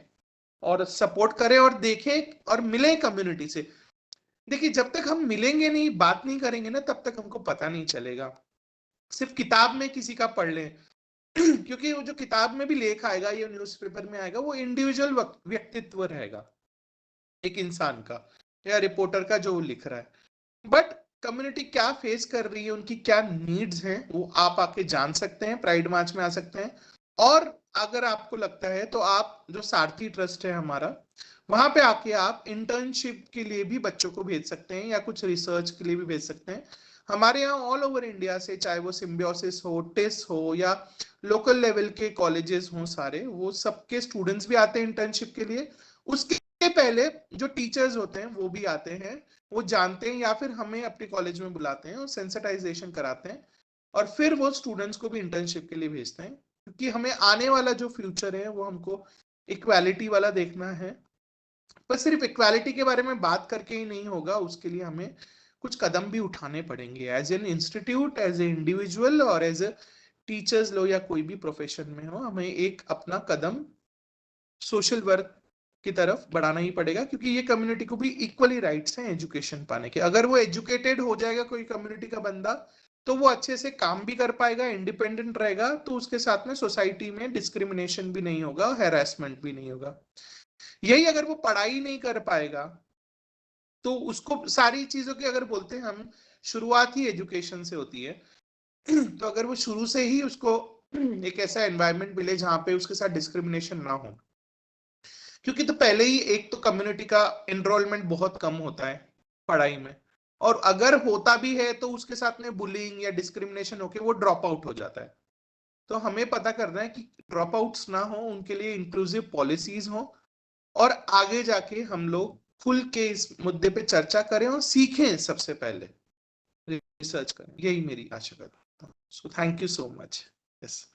और सपोर्ट करें और देखें और मिलें कम्युनिटी से। देखिए, जब तक हम मिलेंगे नहीं, बात नहीं करेंगे ना, तब तक हमको पता नहीं चलेगा। सिर्फ किताब में किसी का पढ़ लें क्योंकि वो जो किताब में भी लेख आएगा या न्यूज़पेपर में आएगा वो इंडिविजुअल व्यक्तित्व रहेगा एक इंसान का या रिपोर्टर का जो लिख रहा है। बट कम्युनिटी क्या फेस कर रही है, उनकी क्या नीड्स हैं, वो आप आके जान सकते हैं, प्राइड मार्च में आ सकते हैं। और अगर आपको लगता है तो आप, जो सारथी ट्रस्ट है हमारा, वहां पे आके आप इंटर्नशिप के लिए भी बच्चों को भेज सकते हैं या कुछ रिसर्च के लिए भी भेज सकते हैं। हमारे यहाँ ऑल ओवर इंडिया से, चाहे वो सिम्बियोसिस हो, टिस हो या लोकल लेवल के कॉलेजेस हों, सारे वो सबके स्टूडेंट्स भी आते हैं इंटर्नशिप के लिए। उसके पहले जो टीचर्स होते हैं वो भी आते हैं, वो जानते हैं या फिर हमें अपने कॉलेज में बुलाते हैं और सेंसिटाइजेशन कराते हैं और फिर वो स्टूडेंट्स को भी इंटर्नशिप के लिए भेजते हैं। क्योंकि हमें आने वाला जो फ्यूचर है वो हमको इक्वालिटी वाला देखना है। पर सिर्फ इक्वालिटी के बारे में बात करके ही नहीं होगा, उसके लिए हमें कुछ कदम भी उठाने पड़ेंगे as an institute, as a individual और एज ए टीचर्स लो या कोई भी प्रोफेशन में हो, हमें एक अपना कदम सोशल वर्क की तरफ बढ़ाना ही पड़ेगा। क्योंकि ये कम्युनिटी को भी इक्वली राइट्स हैं एजुकेशन पाने के। अगर वो एजुकेटेड हो जाएगा कोई कम्युनिटी का बंदा, तो वो अच्छे से काम भी कर पाएगा, इंडिपेंडेंट रहेगा, तो उसके साथ में सोसाइटी में डिस्क्रिमिनेशन भी नहीं होगा, हैरेसमेंट भी नहीं होगा। यही अगर वो पढ़ाई नहीं कर पाएगा तो उसको सारी चीजों की, अगर बोलते हैं हम, शुरुआत ही एजुकेशन से होती है। तो अगर वो शुरू से ही उसको एक ऐसा एनवायरनमेंट मिले जहां पे उसके साथ डिस्क्रिमिनेशन ना हो। क्योंकि तो पहले ही एक तो कम्युनिटी का एनरोलमेंट बहुत कम होता है पढ़ाई में, और अगर होता भी है तो उसके साथ में बुलिंग या डिस्क्रिमिनेशन होके वो ड्रॉप आउट हो जाता है। तो हमें पता करना है कि ड्रॉप आउट्स ना हो, उनके लिए इंक्लूसिव पॉलिसीज हो और आगे जाके हम लोग खुल के इस मुद्दे पे चर्चा करें और सीखें, सबसे पहले रिसर्च करें। यही मेरी आशा करता हूँ। So thank you so much. Yes,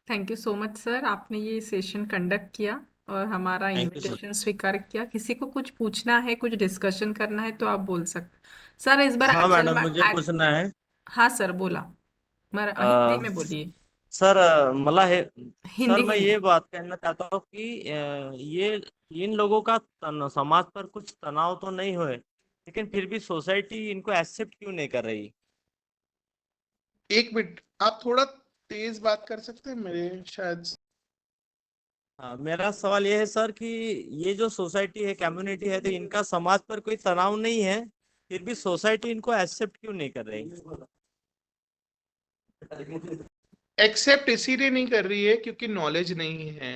thank you so much sir, आपने ये सेशन कंडक्ट किया और हमारा थैंक यू सर। इनविटेशन स्वीकार किया। किसी को कुछ पूछना है, कुछ डिस्कशन करना है तो आप बोल सकते। सर इस बार हाँ एक्चुअल मैडम, में मुझे पूछना है। हाँ सर बोला, हिंदी अ, में बोलिए। सर मला है सर, हिंदी मैं हिंदी। ये बात कहना चाहता हूँ कि ये इन लोगों का समाज पर कुछ तनाव तो नहीं हुए, लेकिन फिर भी सोसाइटी इनको एक्सेप्ट क्यों नहीं कर रही? एक मिनट, आप थोड़ा तेज बात कर सकते हैं, मेरे शायद। हाँ, मेरा सवाल ये है सर कि ये जो सोसाइटी है, कम्युनिटी है, तो इनका समाज पर कोई तनाव नहीं है फिर भी सोसाइटी इनको एक्सेप्ट क्यों नहीं कर रही? एक्सेप्ट इसीलिए नहीं कर रही है क्योंकि नॉलेज नहीं है।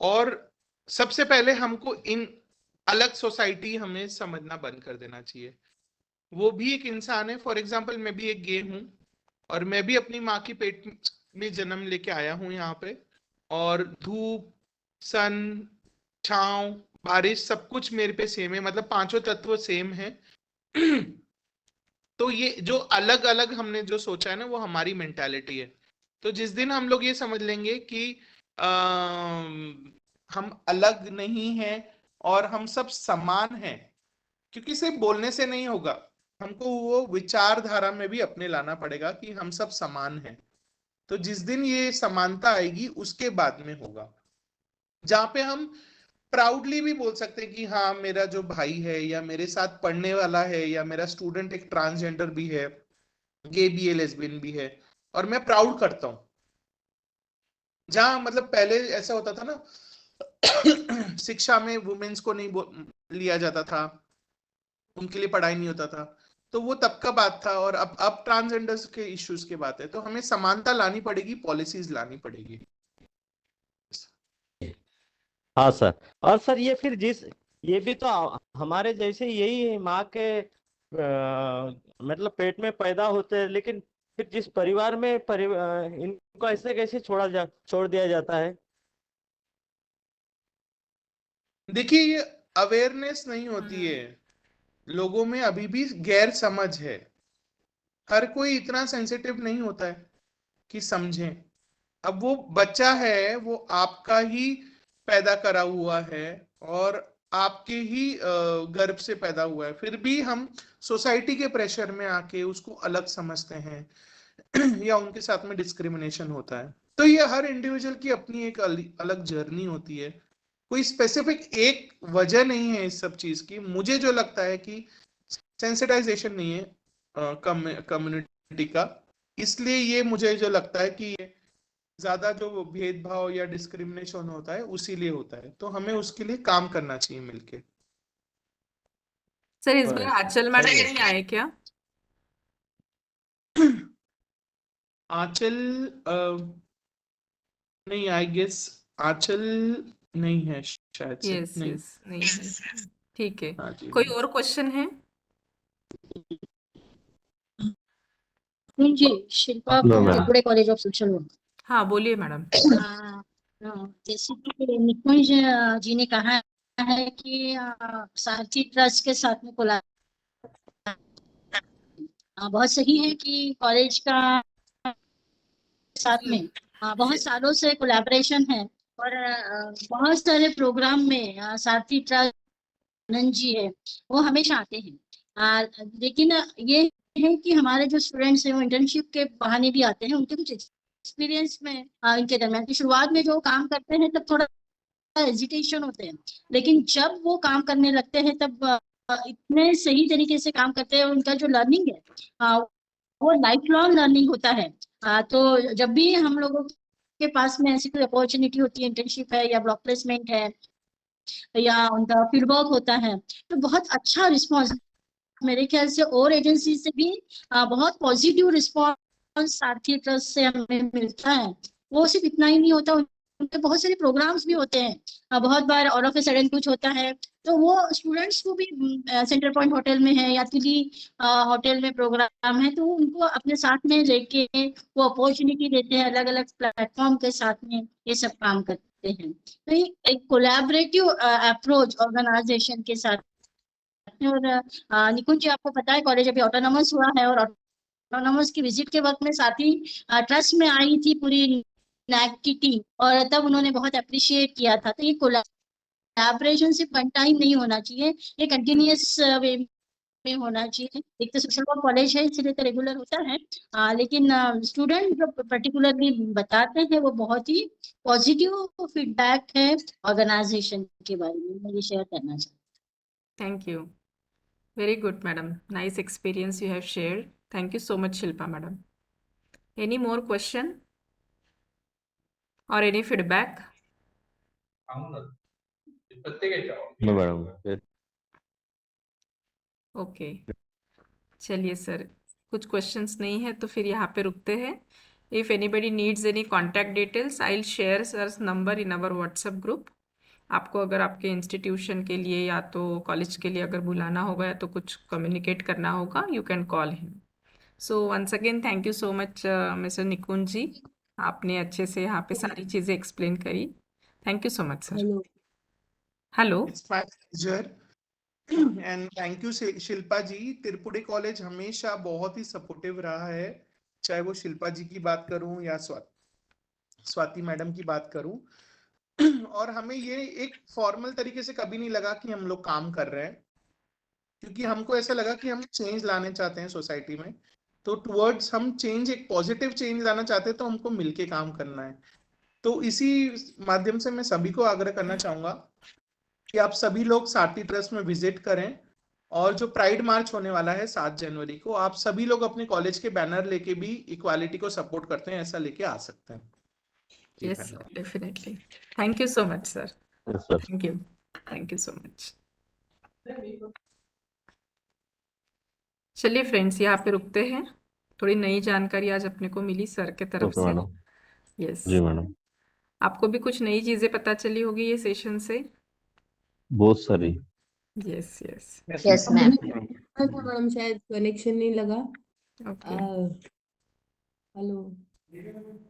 और सबसे पहले हमको इन अलग सोसाइटी हमें समझना बंद कर देना चाहिए। वो भी एक इंसान है। फॉर एग्जाम्पल मैं भी एक गे हूं और मैं भी अपनी माँ की पेट में जन्म लेके आया हूं यहाँ पे। और धूप, सन, छांव, बारिश सब कुछ मेरे पे सेम है, मतलब पांचों तत्व सेम है। तो ये जो अलग अलग हमने जो सोचा है ना, वो हमारी मेंटालिटी है। तो जिस दिन हम लोग ये समझ लेंगे कि हम अलग नहीं हैं और हम सब समान हैं, क्योंकि सिर्फ बोलने से नहीं होगा, हमको वो विचारधारा में भी अपने लाना पड़ेगा कि हम सब समान हैं। तो जिस दिन ये समानता आएगी उसके बाद में होगा, जहां पे हम प्राउडली भी बोल सकते हैं कि हाँ, मेरा जो भाई है या मेरे साथ पढ़ने वाला है या मेरा स्टूडेंट एक ट्रांसजेंडर भी है, गे भी है, लेस्बियन भी है, और मैं प्राउड करता हूँ। जहां मतलब पहले ऐसा होता था ना, शिक्षा में वुमेन्स को नहीं लिया जाता था, उनके लिए पढ़ाई नहीं होता था। तो वो तब का बात था, और अब ट्रांसजेंडर्स के इश्यूज की बात है। तो हमें समानता लानी पड़ेगी, पॉलिसीज लानी पड़ेगी। हाँ सर। और सर ये फिर ये भी तो हमारे जैसे यही माँ के मतलब पेट में पैदा होते हैं, लेकिन फिर जिस परिवार में इनको ऐसे कैसे छोड़ दिया जाता है? देखिए, ये अवेयरनेस नहीं होती है, लोगों में अभी भी गैर समझ है। हर कोई इतना सेंसिटिव नहीं होता है कि समझे। अब वो बच्चा है, वो आपका ही पैदा करा हुआ है और आपके ही गर्भ से पैदा हुआ है, फिर भी हम सोसाइटी के प्रेशर में आके उसको अलग समझते हैं या उनके साथ में डिस्क्रिमिनेशन होता है। तो ये हर इंडिविजुअल की अपनी एक अलग जर्नी होती है। कोई स्पेसिफिक एक वजह नहीं है इस सब चीज की। मुझे जो लगता है कि सेंसिटाइजेशन नहीं है कम्युनिटी का, इसलिए ये मुझे जो लगता है कि ये ज्यादा जो भेदभाव या डिस्क्रिमिनेशन होता है उसी लिए होता है। तो हमें उसके लिए काम करना चाहिए मिलके। सर इस बार बस आंचल सर मैडम ये नहीं आए क्या? आंचल नहीं, आई गेस आंचल नहीं है, शायद से यस नहीं। यस, नहीं है। ठीक है। हाँ जी, कोई नहीं। और क्वेश्चन है? जी, Shilpa no from ma'am. Tripura college of social work. हाँ बोलिए मैडम। जैसे कि निकुंज जी ने कहा है कि सारथी ट्रस्ट के साथ में बहुत सही है कि कॉलेज का साथ में बहुत सालों से कोलैबोरेशन है। और बहुत सारे प्रोग्राम में सारथी ट्रस्ट आनंद जी है, वो हमेशा आते हैं। लेकिन ये है कि हमारे जो स्टूडेंट्स हैं वो इंटर्नशिप के बहाने भी आते हैं। उनके कुछ एक्सपीरियंस में इनके दरमियान की शुरुआत में जो काम करते हैं तब थोड़ा हेजिटेशन होते हैं, लेकिन जब वो काम करने लगते हैं तब इतने सही तरीके से काम करते हैं। उनका जो लर्निंग है वो लाइफ लॉन्ग लर्निंग होता है। तो जब भी हम लोगों के पास में ऐसी कोई अपॉर्चुनिटी होती है, इंटर्नशिप है या ब्लॉक प्लेसमेंट है या उनका फील्ड वर्क होता है, तो बहुत अच्छा रिस्पॉन्स मेरे ख्याल से और एजेंसी से भी बहुत पॉजिटिव रिस्पॉन्स सारथी ट्रस्ट से हमें मिलता है। वो सिर्फ इतना ही नहीं होता, उनके बहुत सारे प्रोग्राम्स भी होते हैं। बहुत बार ऑल ऑफ ए सडन कुछ होता है तो वो स्टूडेंट्स को भी सेंटर पॉइंट होटल में है या दिल्ली होटल में प्रोग्राम है तो उनको अपने साथ में लेके वो अपॉर्चुनिटी देते हैं, अलग अलग प्लेटफॉर्म के साथ में ये सब काम करते हैं। तो ये एक कोलैबोरेटिव अप्रोच ऑर्गेनाइजेशन के साथ। और निकुंज जी, आपको पता है कॉलेज अभी ऑटोनॉमस हुआ है और ऑटोनॉमस की विजिट के वक्त में साथ ही ट्रस्ट में आई थी पूरी नैक की टीम, और तब उन्होंने बहुत अप्रिशिएट किया था। तो ये कोलैबोरेशन सिर्फ वन टाइम नहीं होना चाहिए, ये कंटिन्यूअस वे में होना चाहिए। एक तो सोशल वर्क कॉलेज है इसलिए तो रेगुलर होता है, लेकिन स्टूडेंट जो पर्टिकुलरली बताते हैं वो बहुत ही पॉजिटिव फीडबैक है ऑर्गेनाइजेशन के बारे में। मैं ये शेयर करना चाहती thank you. Very good, madam. Nice experience you have shared. Thank you so much, Shilpa, madam. Any more question or any feedback? No madam. Okay, चलिए सर, कुछ क्वेश्चंस नहीं है तो फिर यहाँ पे रुकते हैं. If anybody needs any contact details, I will share sir's number in our WhatsApp group. आपको अगर आपके इंस्टीट्यूशन के लिए या तो कॉलेज के लिए अगर बुलाना होगा या तो कुछ कम्युनिकेट करना होगा, you can call him. So once again thank you so much mister Nikunj ji, आपने अच्छे से यहाँ पे सारी चीज़ें एक्सप्लेन करी. Thank you so much sir. Hello hello. It's my pleasure and thank you Shilpa ji. Tripuri college हमेशा बहुत ही सपोर्टिव रहा है, चाहे वो शिल्पा जी की बात करूं या स्वाति मैडम की बात करूं. और हमें ये एक फॉर्मल तरीके से कभी नहीं लगा कि हम लोग काम कर रहे हैं, क्योंकि हमको ऐसा लगा कि हम चेंज लाने चाहते हैं सोसाइटी में. तो टुवर्ड्स हम चेंज, एक पॉजिटिव चेंज लाना चाहते हैं, तो हमको मिलके काम करना है. तो इसी माध्यम से मैं सभी को आग्रह करना चाहूंगा कि आप सभी लोग सारथी ट्रस्ट में विजिट करें, और जो प्राइड मार्च होने वाला है 7 जनवरी को, आप सभी लोग अपने कॉलेज के बैनर लेके भी इक्वालिटी को सपोर्ट करते हैं ऐसा लेके आ सकते हैं. जी, यस धन्यवाद. Sir, definitely. Thank you so much sir. Yes, sir. Thank you so much. चलिए फ्रेंड्स, यहाँ पे रुकते हैं. थोड़ी नई जानकारी आज अपने को मिली सर के तरफ ओके से. मैडम. यस, जी मैडम, आपको भी कुछ नई चीजें पता चली होगी ये सेशन से. बहुत सारी. Yes yes. Yes ma'am. Madam शायद कनेक्शन नहीं लगा. ओके. हॅलो.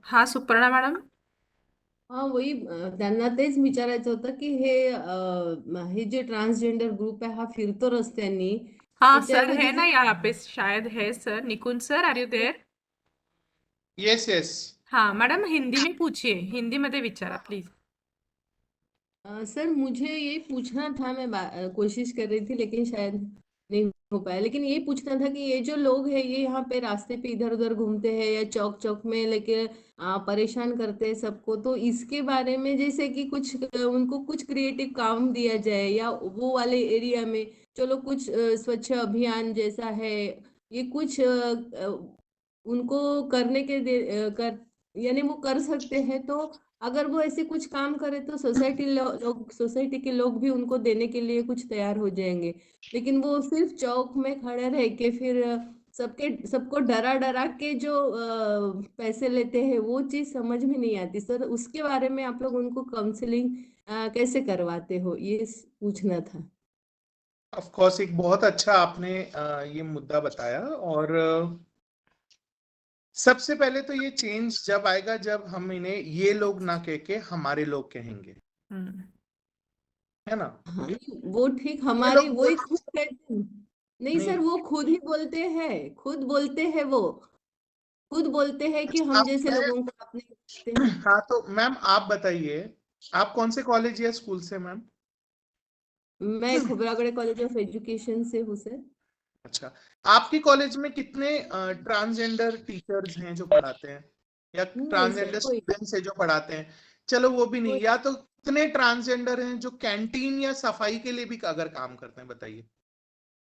हाँ सुपर्णा मॅडम. हा वही त्यांना तेच विचारायचं होतं की हे जे ट्रान्सजेंडर ग्रुप आहे हा फिरतो रस्त्यांनी. हाँ तर सर त्यामध्ये है ना, यहाँ पे शायद है sir. Nikunj sir, are you there? Yes yes. हाँ मैडम, हिंदी में पूछिए, हिंदी मध्ये विचारा प्लीज. सर मुझे ये पूछना था, मैं कोशिश कर रही थी लेकिन शायद नहीं हो पाया. लेकिन ये पूछना था कि ये जो लोग हैं ये यहाँ पे रास्ते पे इधर उधर घूमते हैं या चौक चौक में लेके परेशान करते हैं सबको, तो इसके बारे में जैसे कि कुछ उनको कुछ क्रिएटिव काम दिया जाए, या वो वाले एरिया में चलो कुछ स्वच्छ अभियान जैसा है, ये कुछ उनको करने के कर यानी वो कर सकते हैं. तो अगर वो ऐसे कुछ काम करे तो सोसाइटी के लोग भी उनको देने के लिए कुछ तैयार हो जाएंगे. लेकिन वो सिर्फ चौक में खड़े रह के फिर सबको डरा डरा के जो पैसे लेते हैं वो चीज समझ में नहीं आती. सर उसके बारे में आप लोग उनको काउंसलिंग कैसे करवाते हो, ये पूछना था. ऑफ कोर्स, एक बहुत अच्छा आपने ये मुद्दा बताया. और सबसे पहले तो ये चेंज जब आएगा जब हम इन्हें ये लोग ना कह के हमारे लोग कहेंगे, है ना. हाँ वो ठीक, ये हमारे लोग वही खुद कहते हैं. नहीं नहीं, सर, वो खुद ही बोलते हैं, खुद बोलते हैं, वो खुद बोलते हैं कि हम जैसे लोगों को आप नहीं देखते हैं. हाँ तो मैम आप बताइए, आप कौन से कॉलेज या स्कूल से मैम? मैं खोबरागड़े कॉलेज ऑफ एजुकेशन से हूँ सर. अच्छा, आपके कॉलेज में कितने ट्रांसजेंडर टीचर्स हैं जो पढ़ाते हैं, या नहीं ट्रांसजेंडर सर, कोई स्टूडेंट्स हैं जो पढ़ाते हैं? चलो वो भी नहीं, या तो कितने ट्रांसजेंडर हैं जो कैंटीन या सफाई के लिए भी अगर काम करते हैं, बताइए.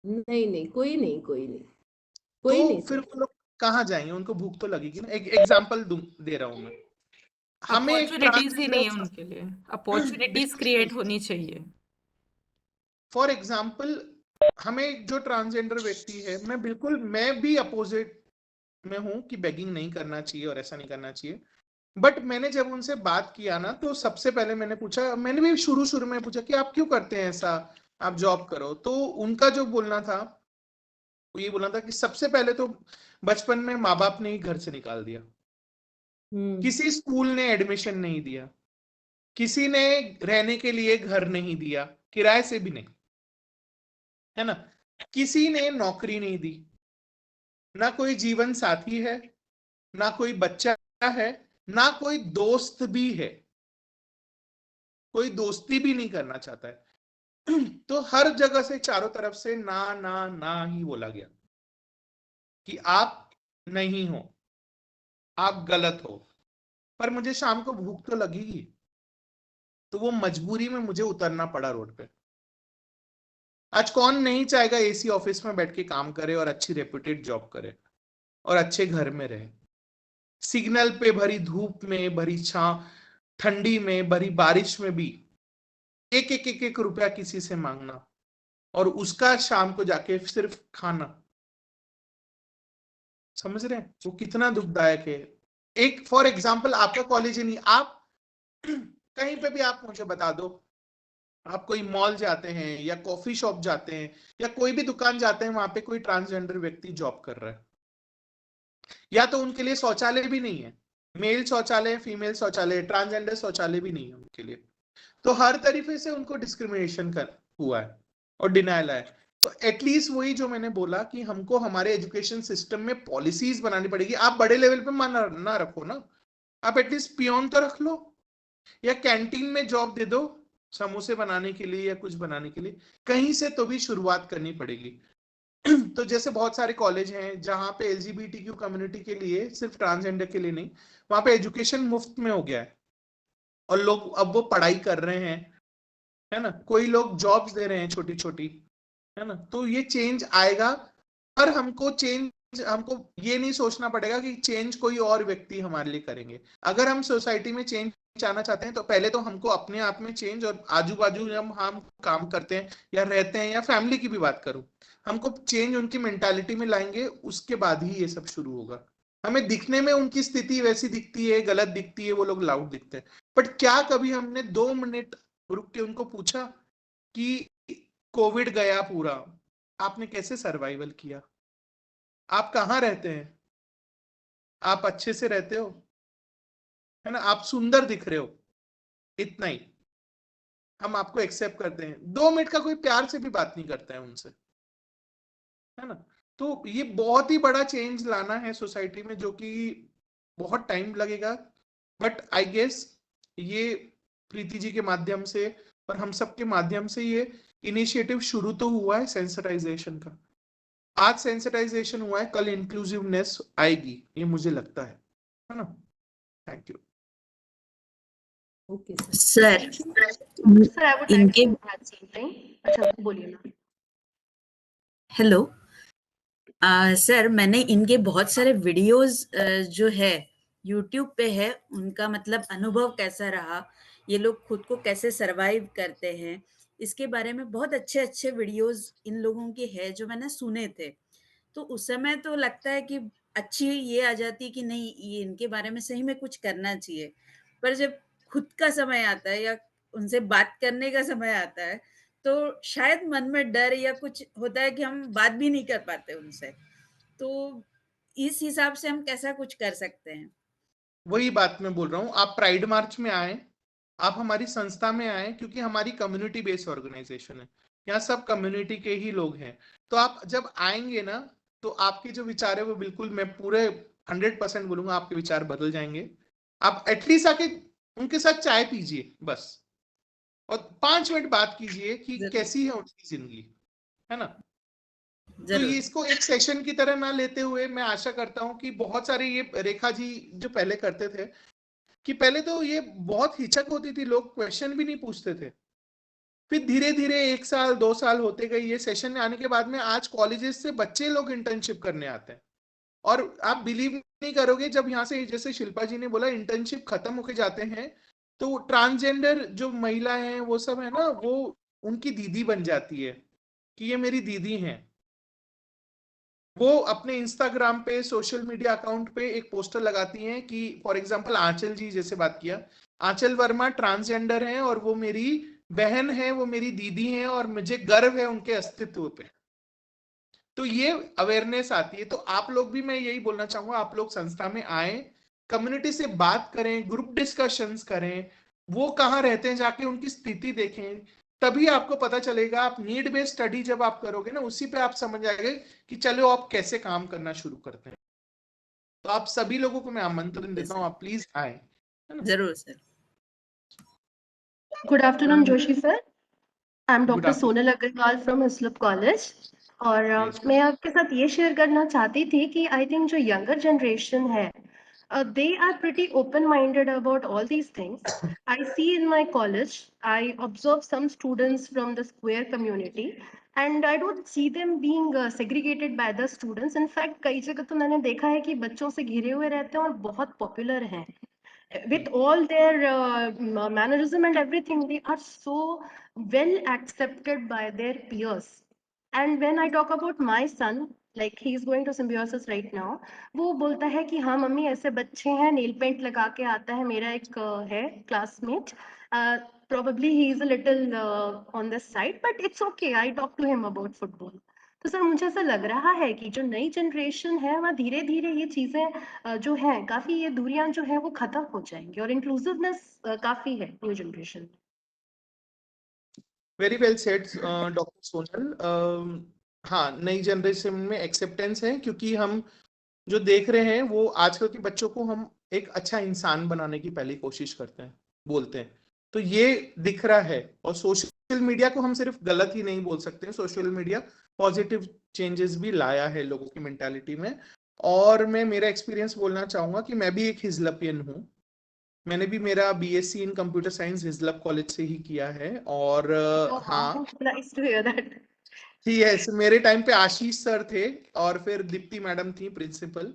नहीं, कोई नहीं तो फिर सर. वो लोग कहाँ जाएंगे? उनको भूख तो लगेगी ना. एक एग्जांपल दे रहा हूं मैं. हमें एक अपॉर्चुनिटीज ही नहीं है ट्रांसजेंडर, उनके लिए. अपॉर्चुनिटीज क्रिएट होनी चाहिए. फॉर एग्जाम्पल, हमें जो ट्रांसजेंडर व्यक्ति है, मैं भी अपोजिट में हूं कि बेगिंग नहीं करना चाहिए और ऐसा नहीं करना चाहिए. बट मैंने जब उनसे बात किया ना, तो सबसे पहले मैंने भी शुरू में पूछा कि आप क्यों करते हैं ऐसा, आप जॉब करो. तो उनका जो बोलना था, वो ये बोलना था कि सबसे पहले तो बचपन में माँ बाप ने ही घर से निकाल दिया, किसी स्कूल ने एडमिशन नहीं दिया, किसी ने रहने के लिए घर नहीं दिया, किराए से भी नहीं, है ना. किसी ने नौकरी नहीं दी, ना कोई जीवन साथी है, ना कोई बच्चा है, ना कोई दोस्त भी है, कोई दोस्ती भी नहीं करना चाहता है. तो हर जगह से, चारों तरफ से ना ना ना ही बोला गया कि आप नहीं हो, आप गलत हो. पर मुझे शाम को भूख तो लगेगी, तो वो मजबूरी में मुझे उतरना पड़ा रोड पे. आज कौन नहीं चाहेगा एसी ऑफिस में बैठ के काम करे और अच्छी रेप्यूटेड जॉब करे और अच्छे घर में रहे. सिग्नल पे भरी धूप में, भरी छांव, ठंडी में, भरी बारिश में भी एक रुपया किसी से मांगना, और उसका शाम को जाके सिर्फ खाना। समझ रहे हैं वो कितना दुखदायक है। एक फॉर एग्जाम्पल आपका कॉलेज ही नहीं, आप कहीं पे भी आप मुझे बता दो, आप कोई मॉल जाते हैं या कॉफी शॉप जाते हैं या कोई भी दुकान जाते हैं, वहां पे कोई ट्रांसजेंडर व्यक्ति जॉब कर रहा है, या तो उनके लिए शौचालय भी नहीं है, मेल शौचालय, फीमेल शौचालय, ट्रांसजेंडर शौचालय भी नहीं है उनके लिए। तो हर तरीके से उनको डिस्क्रिमिनेशन कर हुआ है और डिनायल है। तो एटलीस्ट वही जो मैंने बोला कि हमको हमारे एजुकेशन सिस्टम में पॉलिसीज बनानी पड़ेगी। आप बड़े लेवल पे ना रखो ना, आप एटलीस्ट पियोन तो रख लो या कैंटीन में जॉब दे दो समोसे बनाने के लिए या कुछ बनाने के लिए, कहीं से तो भी शुरुआत करनी पड़ेगी। तो जैसे बहुत सारे कॉलेज हैं जहां पे एलजीबीटीक्यू कम्युनिटी के लिए, सिर्फ ट्रांसजेंडर के लिए नहीं, वहां पे एजुकेशन मुफ्त में हो गया है और लोग अब वो पढ़ाई कर रहे हैं, है ना, कोई लोग जॉब्स दे रहे हैं छोटी छोटी, है ना। तो ये चेंज आएगा। और हमको ये नहीं सोचना पड़ेगा कि चेंज कोई और व्यक्ति हमारे लिए करेंगे। अगर हम सोसाइटी में चेंज चाहना चाहते हैं तो पहले तो हमको अपने आप में चेंज, और आजू बाजू हम काम करते हैं या रहते हैं या फैमिली की भी बात करूं, हमको चेंज उनकी मेंटालिटी में लाएंगे, उसके बाद ही ये सब शुरू होगा। हमें दिखने में उनकी स्थिति वैसी दिखती है, गलत दिखती है, वो लोग लाउड दिखते हैं, बट क्या कभी हमने 2 मिनट रुक के उनको पूछा कि कोविड गया पूरा, आपने कैसे सर्वाइवल किया? आप कहाँ रहते हैं? आप अच्छे से रहते हो, है ना, आप सुंदर दिख रहे हो, इतना ही हम आपको एक्सेप्ट करते हैं। 2 मिनट का कोई प्यार से भी बात नहीं करता है उनसे, है ना। तो ये बहुत ही बड़ा चेंज लाना है सोसाइटी में, जो कि बहुत टाइम लगेगा, बट आई गेस ये प्रीति जी के माध्यम से और हम सब के माध्यम से ये इनिशिएटिव शुरू तो हुआ है सेंसिटाइजेशन का। आज सेंसिटाइजेशन हुआ है, कल इंक्लूसिवनेस आएगी, ये मुझे लगता है ना। Thank you. Okay sir Sir, I would like इनके to add something. अच्छा बोलिए ना। हेलो सर, मैंने इनके बहुत सारे वीडियोस जो है यूट्यूब पे है, उनका मतलब अनुभव कैसा रहा, ये लोग खुद को कैसे सरवाइव करते हैं, इसके बारे में बहुत अच्छे अच्छे वीडियोस इन लोगों के हैं जो मैंने सुने थे। तो उस समय तो लगता है कि अच्छी ये आ जाती है कि नहीं, ये इनके बारे में सही में कुछ करना चाहिए। पर जब खुद का समय आता है या उनसे बात करने का समय आता है, तो शायद मन में डर या कुछ होता है कि हम बात भी नहीं कर पाते उनसे। तो इस हिसाब से हम कैसा कुछ कर सकते हैं? वही बात मैं बोल रहा हूँ, आप प्राइड मार्च में आए, आप हमारी संस्था में आए, क्योंकि हमारी कम्युनिटी बेस्ड ऑर्गेनाइजेशन है, यहाँ सब कम्युनिटी के ही लोग हैं। तो आप जब आएंगे ना, तो आपके जो विचार है वो बिल्कुल, मैं पूरे 100% बोलूंगा, आपके विचार बदल जाएंगे। आप एटलीस्ट आके उनके साथ चाय पीजिए बस, और 5 मिनट बात कीजिए कि कैसी है उनकी जिंदगी, है ना। तो ये इसको एक सेशन की तरह ना लेते हुए, मैं आशा करता हूं कि बहुत सारे, ये रेखा जी जो पहले करते थे, कि पहले तो ये बहुत हिचक होती थी, लोग क्वेश्चन भी नहीं पूछते थे, फिर धीरे धीरे 1 साल 2 साल होते गए, ये सेशन में आने के बाद में आज कॉलेजेस से बच्चे लोग इंटर्नशिप करने आते हैं। और आप बिलीव नहीं करोगे, जब यहाँ से, जैसे शिल्पा जी ने बोला, इंटर्नशिप खत्म होके जाते हैं, तो ट्रांसजेंडर जो महिला हैं वो सब है ना, वो उनकी दीदी बन जाती है कि ये मेरी दीदी हैं। वो अपने इंस्टाग्राम पे, सोशल मीडिया अकाउंट पे एक पोस्टर लगाती हैं कि फॉर एग्जांपल आंचल जी जैसे बात किया, आंचल वर्मा ट्रांसजेंडर हैं और वो मेरी बहन है, वो मेरी दीदी हैं और मुझे गर्व है उनके अस्तित्व पे। तो ये अवेयरनेस आती है। तो आप लोग भी, मैं यही बोलना चाहूंगा, आप लोग संस्था में आए, कम्युनिटी से बात करें, ग्रुप डिस्कशंस करें, वो कहाँ रहते हैं जाके उनकी स्थिति देखें, तभी आपको पता चलेगा। आप नीड बेस्ड स्टडी जब आप करोगे ना, उसी पे आप समझ आएंगे कि चलो आप कैसे काम करना शुरू करते हैं। तो आप सभी लोगों को मैं आमंत्रण देता हूँ, आप प्लीज आए। जरूर sir. Good afternoon, Joshi sir. I'm Good Dr. afternoon. Sonal Agarwal from Hislop College. और Yes. मैं आपके साथ ये शेयर करना चाहती थी कि आई थिंक जो यंगर जनरेशन है, they are pretty open-minded about all these things. I see in my college, I observe some students from the square community, and I don't see them being segregated by the students. In fact, कई जगह तो मैंने देखा है कि बच्चों से घिरे हुए रहते हैं और बहुत पॉपुलर हैं. with all their mannerism and everything, they are so well accepted by their peers. And when I talk about my son, like he is going to symbiosis right now, वो बोलता है कि हाँ मम्मी ऐसे बच्चे हैं, नेल पेंट लगा के आता है, मेरा एक है classmate, probably he is a little on this side, but it's okay, I talk to him about football. तो सर मुझे ऐसा लग रहा है कि जो नई जनरेशन है वह धीरे धीरे ये चीजें जो है काफी, ये दूरियां जो है वो खत्म हो जाएंगी, और इंक्लूसिवनेस काफी है new generation. Very well said doctor Sonal. हाँ, नई जनरेशन में एक्सेप्टेंस है, क्योंकि हम जो देख रहे हैं वो आजकल के बच्चों को हम एक अच्छा इंसान बनाने की पहली कोशिश करते हैं, बोलते हैं, तो ये दिख रहा है। और सोशल मीडिया को हम सिर्फ गलत ही नहीं बोल सकते हैं, सोशल मीडिया पॉजिटिव चेंजेस भी लाया है लोगों की मेंटालिटी में। और मैं मेरा एक्सपीरियंस बोलना चाहूंगा कि मैं भी एक हिजलपियन हूँ। मैंने भी मेरा BSc in computer science Hijli college से ही किया है। और हाँ, nice to hear that. Yes, मेरे टाइम पे आशीष सर थे और फिर दीप्ति मैडम थी प्रिंसिपल।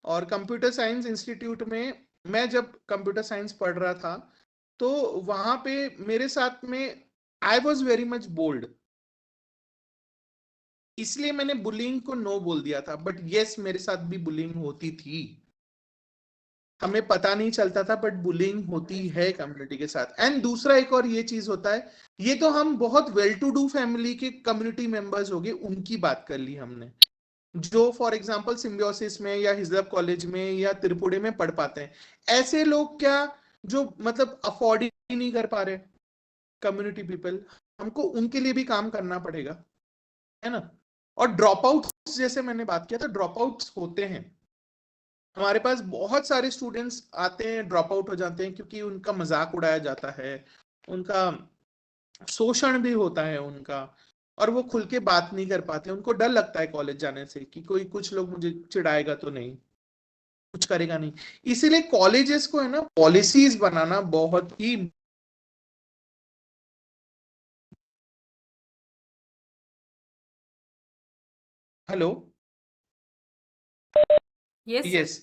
और कंप्यूटर साइंस इंस्टीट्यूट में मैं जब कंप्यूटर साइंस पढ़ रहा था तो वहां पे मेरे साथ में I was very much bold, इसलिए मैंने बुलिंग को नो बोल दिया था। बट यस, मेरे साथ भी बुलिंग होती थी, हमें पता नहीं चलता था, बट बुलिंग होती है कम्युनिटी के साथ। एंड दूसरा एक और ये चीज होता है, ये तो हम बहुत वेल टू डू फैमिली के कम्युनिटी मेंबर्स हो गए, उनकी बात कर ली हमने, जो फॉर एग्जांपल सिम्बियोसिस में या हिजलप कॉलेज में या त्रिपुरे में पढ़ पाते हैं। ऐसे लोग क्या जो मतलब अफोर्ड ही नहीं कर पा रहे, कम्युनिटी पीपल, हमको उनके लिए भी काम करना पड़ेगा, है ना। और ड्रॉप आउट्स, जैसे मैंने बात किया था, ड्रॉप आउट्स होते हैं हमारे पास, बहुत सारे स्टूडेंट्स आते हैं ड्रॉप आउट हो जाते हैं क्योंकि उनका मजाक उड़ाया जाता है, उनका शोषण भी होता है उनका, और वो खुल के बात नहीं कर पाते। उनको डर लगता है कॉलेज जाने से कि कोई कुछ लोग मुझे चिढ़ाएगा तो नहीं, कुछ करेगा नहीं। इसीलिए कॉलेजेस को है ना पॉलिसीज बनाना बहुत ही हेलो यस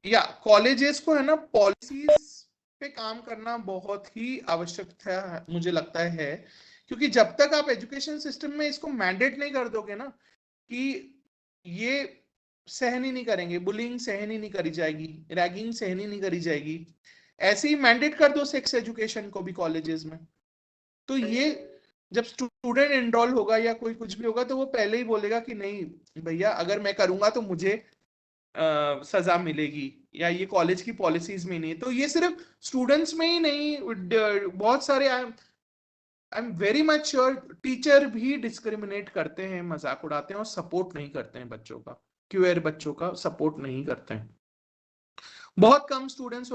या कॉलेजेस को है ना पॉलिसीज पे काम करना बहुत ही आवश्यक है, मुझे लगता है। क्योंकि जब तक आप एजुकेशन सिस्टम में इसको मैंडेट नहीं कर दोगे ना कि ये सहन ही नहीं करेंगे, बुलिंग सहन ही नहीं करी जाएगी, रैगिंग सहन ही नहीं करी जाएगी, ऐसे ही मैंडेट कर दो सेक्स एजुकेशन को भी कॉलेजेस में, तो ये जब स्टूडेंट एनरोल होगा या कोई कुछ भी होगा तो वो पहले ही बोलेगा कि नहीं भैया, अगर मैं करूंगा तो मुझे सजा मिलेगी, या ये कॉलेज की पॉलिसीज में नहीं। तो ये सिर्फ स्टूडेंट्स में ही नहीं, बहुत सारे I am very much sure teacher भी डिस्क्रिमिनेट करते हैं, मजाक उड़ाते हैं और सपोर्ट नहीं करते हैं बच्चों का, क्यूएर बच्चों का सपोर्ट नहीं करते हैं। बहुत कम स्टूडेंट्स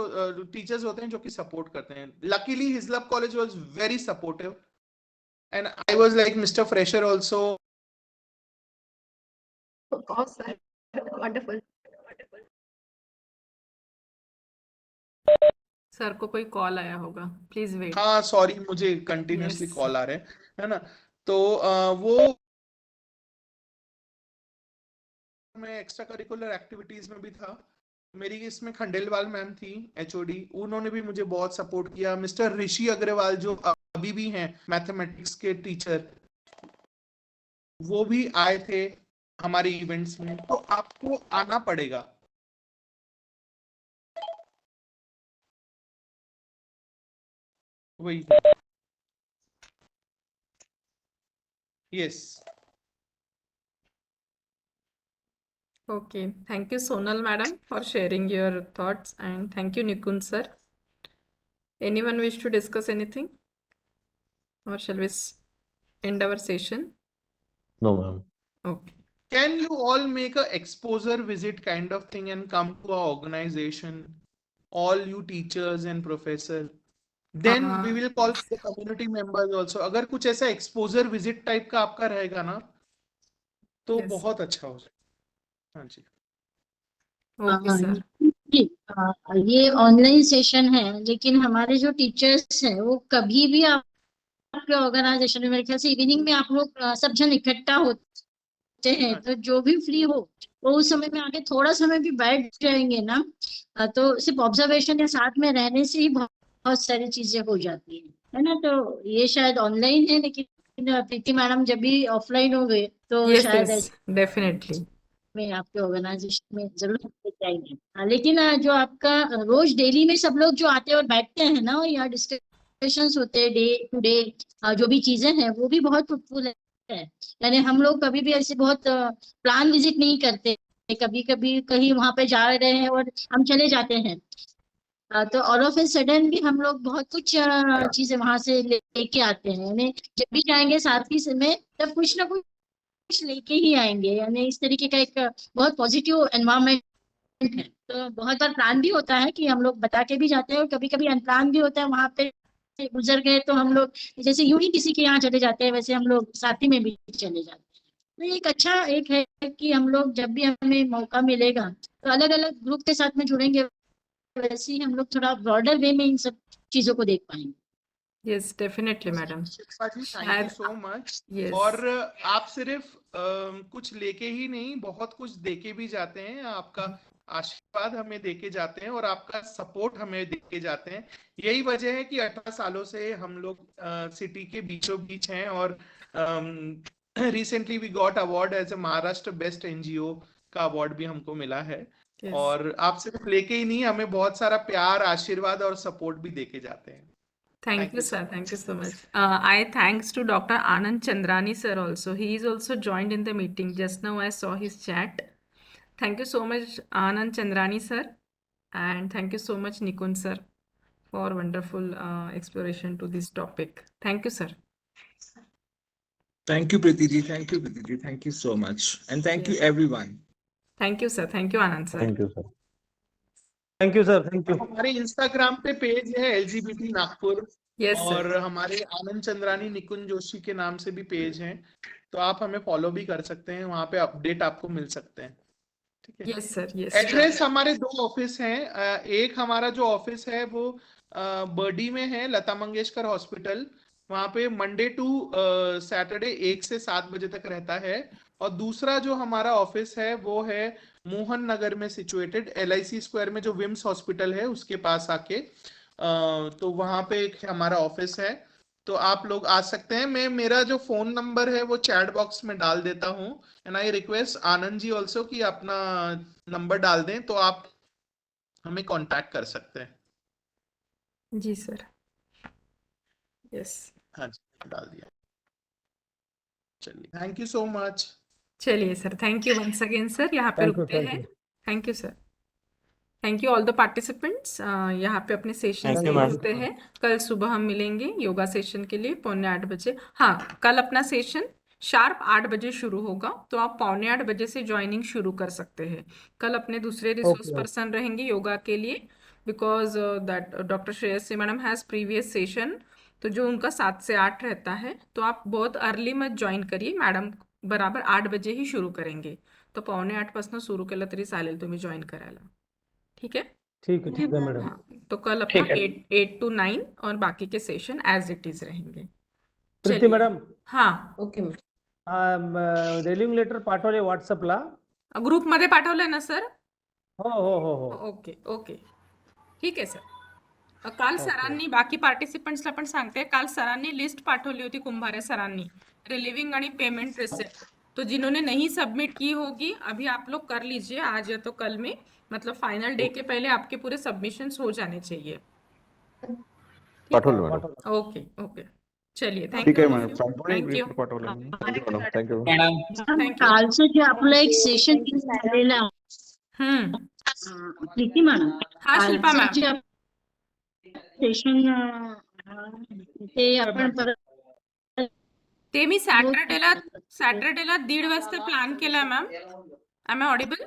टीचर्स होते हैं जो कि सपोर्ट करते हैं। Luckily Hijli college was very supportive and I was like mister fresher also. Wonderful. Sir को कोई कॉल आया होगा, प्लीज वेट। हाँ सॉरी, मुझे कंटिन्यूअसली Yes. कॉल आ रहे हैं, है ना। तो वो मैं एक्स्ट्रा करिकुलर एक्टिविटीज में भी था। मेरी इसमें खंडेलवाल मैम थी एचओडी, उन्होंने भी मुझे बहुत सपोर्ट किया। मिस्टर ऋषि अग्रवाल जो अभी भी हैं मैथमेटिक्स के टीचर, वो भी आए थे हमारे इवेंट्स में। तो आपको आना पड़ेगा। वही yes. Okay, thank you Sonal madam for sharing your thoughts, and thank you Nikun sir. Anyone wish to discuss anything, or shall we end our session? No, ma'am. Okay. Can you all make a exposure visit kind of thing and come to our organization, all you teachers and professors? Then we will call the community members also. अगर कुछ ऐसा exposure visit type का आपका रहेगा ना तो Yes. बहुत अच्छा हो जाएगा। हाँ जी। Okay sir. ये ऑनलाइन सेशन है, लेकिन हमारे जो टीचर्स हैं वो कभी भी आपके ऑर्गेनाइजेशन में, मेरे ख्याल से इवनिंग में आप लोग सब जन इकट्ठा होते हैं, तो जो भी फ्री हो वो उस समय में आके थोड़ा समय भी बैठ जाएंगे ना, तो सिर्फ ऑब्जर्वेशन या साथ में रहने से ही बहुत बहुत सारी चीजें हो जाती है ना। तो ये शायद ऑनलाइन है, लेकिन प्रीति मैडम जब भी ऑफलाइन हो गए तो यस शायद यस डेफिनेटली में आपके ऑर्गेनाइजेशन में जरूर होते जाएंगे। लेकिन जो आपका रोज डेली में सब लोग जो आते हैं और बैठते हैं ना, यहाँ डिस्कशंस होते हैं डे टू डे, जो भी चीजें हैं वो भी बहुत फ्रूटफुल है। यानी हम लोग कभी भी ऐसे बहुत प्लान विजिट नहीं करते, कभी कभी कहीं वहां पे जा रहे हैं और हम चले जाते हैं, तो ऑल ऑफ ए सडन भी हम लोग बहुत कुछ चीजें वहां से लेके आते हैं। यानी जब भी जाएंगे साथी से में तब कुछ ना कुछ लेके ही आएंगे। यानी इस तरीके का एक बहुत पॉजिटिव एनवायरनमेंट है। तो बहुत बार प्लान भी होता है कि हम लोग बता के भी जाते हैं, और कभी कभी अनप्लान भी होता है, वहां पे गुजर गए तो हम लोग जैसे यूं ही किसी के यहाँ चले जाते हैं, वैसे हम लोग साथी में भी चले जाते हैं। तो ये एक अच्छा एक है कि हम लोग जब भी हमें मौका मिलेगा तो अलग अलग ग्रुप के साथ में जुड़ेंगे, वैसे ही हम लोग थोड़ा ब्रॉडर वे में इन सब चीजों को देख पाएंगे। Yes definitely madam Shilpa ji, thank you शायद सो मच। यस और आप सिर्फ कुछ लेके ही नहीं, बहुत कुछ देके भी जाते हैं। आपका आशीर्वाद हमें देके जाते हैं और आपका सपोर्ट हमें देके जाते हैं। यही वजह है कि 18 सालों से हम लोग सिटी के बीचों बीच हैं, और recently we got award as a Maharashtra best NGO का अवार्ड भी हमको मिला है। यस और आप सिर्फ लेके ही नहीं, हमें बहुत सारा प्यार, आशीर्वाद और सपोर्ट भी देके जाते हैं। Thank Thank you, you sir. so Thank you much. so much. I thanks to Dr. Anand Chandrani, sir, also. He is also joined in the meeting. Just now I saw his chat. Thank you so much, Anand Chandrani, sir. And thank you so much, Nikun, sir, for wonderful exploration to this topic. Thank you, sir. Thank you, Preeti ji. Thank you, Preeti ji. Thank you so much. And thank you, Yes. everyone. Thank you, sir. Thank you, Anand, sir. Thank you sir. Thank you sir, thank you. हमारे इंस्टाग्राम पे पेज है LGBT नागपुर, Yes, sir. और हमारे आनंद चंद्रानी निकुंज जोशी के नाम से भी पेज हैं, तो आप हमें फॉलो भी कर सकते हैं, वहां पे अपडेट आपको मिल सकते हैं। ठीक है। Yes, sir. Yes. एड्रेस हमारे 2 ऑफिस हैं। एक हमारा जो ऑफिस है वो बर्डी में है, लता मंगेशकर हॉस्पिटल, वहां पे मंडे टू सैटरडे 1 से 7 बजे तक रहता है। और दूसरा जो हमारा ऑफिस है वो है मोहन नगर में सिचुएटेड, LIC स्क्वायर में जो विम्स हॉस्पिटल है उसके पास आके, तो वहां पे एक हमारा ऑफिस है, तो आप लोग आ सकते हैं। मेरा जो फोन नंबर है वो चैट बॉक्स में डाल देता हूँ, and I request Anand ji also कि अपना नंबर डाल दें, तो आप हमें कांटेक्ट कर सकते हैं। जी, sir. Yes. हाँ जी, डाल दिया। चलिए, थैंक यू सो मच। चलिए sir, thank you once again sir, यहाँ पे Thank you, रुकते thank हैं। you. Thank you sir. Thank you all the participants. यहाँ पे अपने सेशन Thank से you, ma'am. रुकते हैं। कल सुबह हम मिलेंगे योगा सेशन के लिए 7:45 बजे। हाँ, कल अपना सेशन शार्प 8 बजे शुरू होगा, तो आप 7:45 बजे से ज्वाइनिंग शुरू कर सकते हैं। कल अपने दूसरे रिसोर्स Okay. पर्सन रहेंगे योगा के लिए, because that doctor Shreyasi madam has previous session, तो जो उनका 7 से 8 रहता है, तो आप बहुत अर्ली मत जॉईन करिए, मॅडम बराबर 8 बजे ही सुरू करेंगे, तो 7:45 पासून सुरू केलं तरी चालेल तुम्ही जॉईन करायला। ठीक है। ठीक है मैडम। हाँ, तो कल अपना 8 to 9 और बाकी के सेशन एज इट इज रहेंगे। प्रीती चलिए। मॅडम, हाँ, ओके मॅम. रेलिंग लेटर पाठवले व्हॉट्सअपला. ग्रुपमध्ये पाठवलंय ना सर? हो हो हो हो. ओके ओके, ठीक आहे सर। काल सरांनी, बाकी पार्टिसिपंट्सला पण सांगते, काल सरांनी लिस्ट पाठवली होती कुंभारे सरांनी, रिलीविंग आणि पेमेंट रिसिप्ट, तो जिन्होंने नहीं सबमिट की होगी अभी आप लोग कर लीजिए आज या तो कल में, मतलब फाइनल डे के पहले आपके पूरे सबमिशंस हो जाने चाहिए। पाठवलं मॅडम। ओके ओके, चलिए थैंक ठीक यू। आहे मॅडम, संपूर्ण थँक यू रिपोर्ट पाठवलं मी। Thank you madam, thank you. थँक्यू। कालचं जे आपलं एक सेशन झालेलं प्रीती मॅडम, हा शिल्पा कालचं मॅम, जे सेशन ते आपण परत ते मी सॅटर्डेला 1:30 वाजता प्लॅन केला ma'am. Am I audible?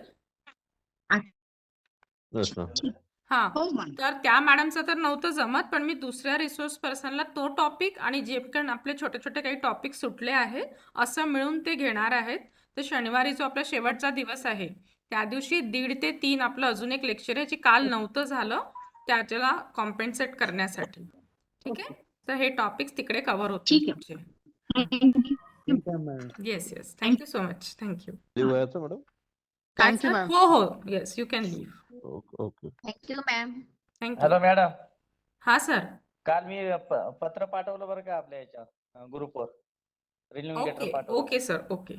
Yes ma'am. हा, हो मॅम. तर त्या मॅडमचं तर नव्हतं जमत, पण मी दुसऱ्या रिसोर्स पर्सनला तो टॉपिक आणि जे पण आपले छोटे छोटे काही टॉपिक सुटले आहेत असं मिळून ते घेणार आहेत। तर शनिवारी जो आपला शेवटचा दिवस आहे त्या दिवशी 1:30 ते 3 आपलं अजून एक लेक्चर आहे, जे काल नव्हतं झालं, त्याच्याला कॉम्पेन्सेट करण्यासाठी। ठीक आहे, तर हे टॉपिक्स तिकडे कव्हर होतील ठीक आहे. तुमचे। ठीक आहे madam. Yes yes, thank you so much, thank you. Leave व्हायचं मॅडम? काय Thank you, सर? ma'am. हो हो, yes, you can leave. Okay okay. Thank you ma'am. Thank you. Hello madam, हा सर. काल मी पत्र पाठवलं बरं का आपल्या याच्या ग्रुपवर. रिन्यू लेटर ओके पाठवलं. Okay sir, okay.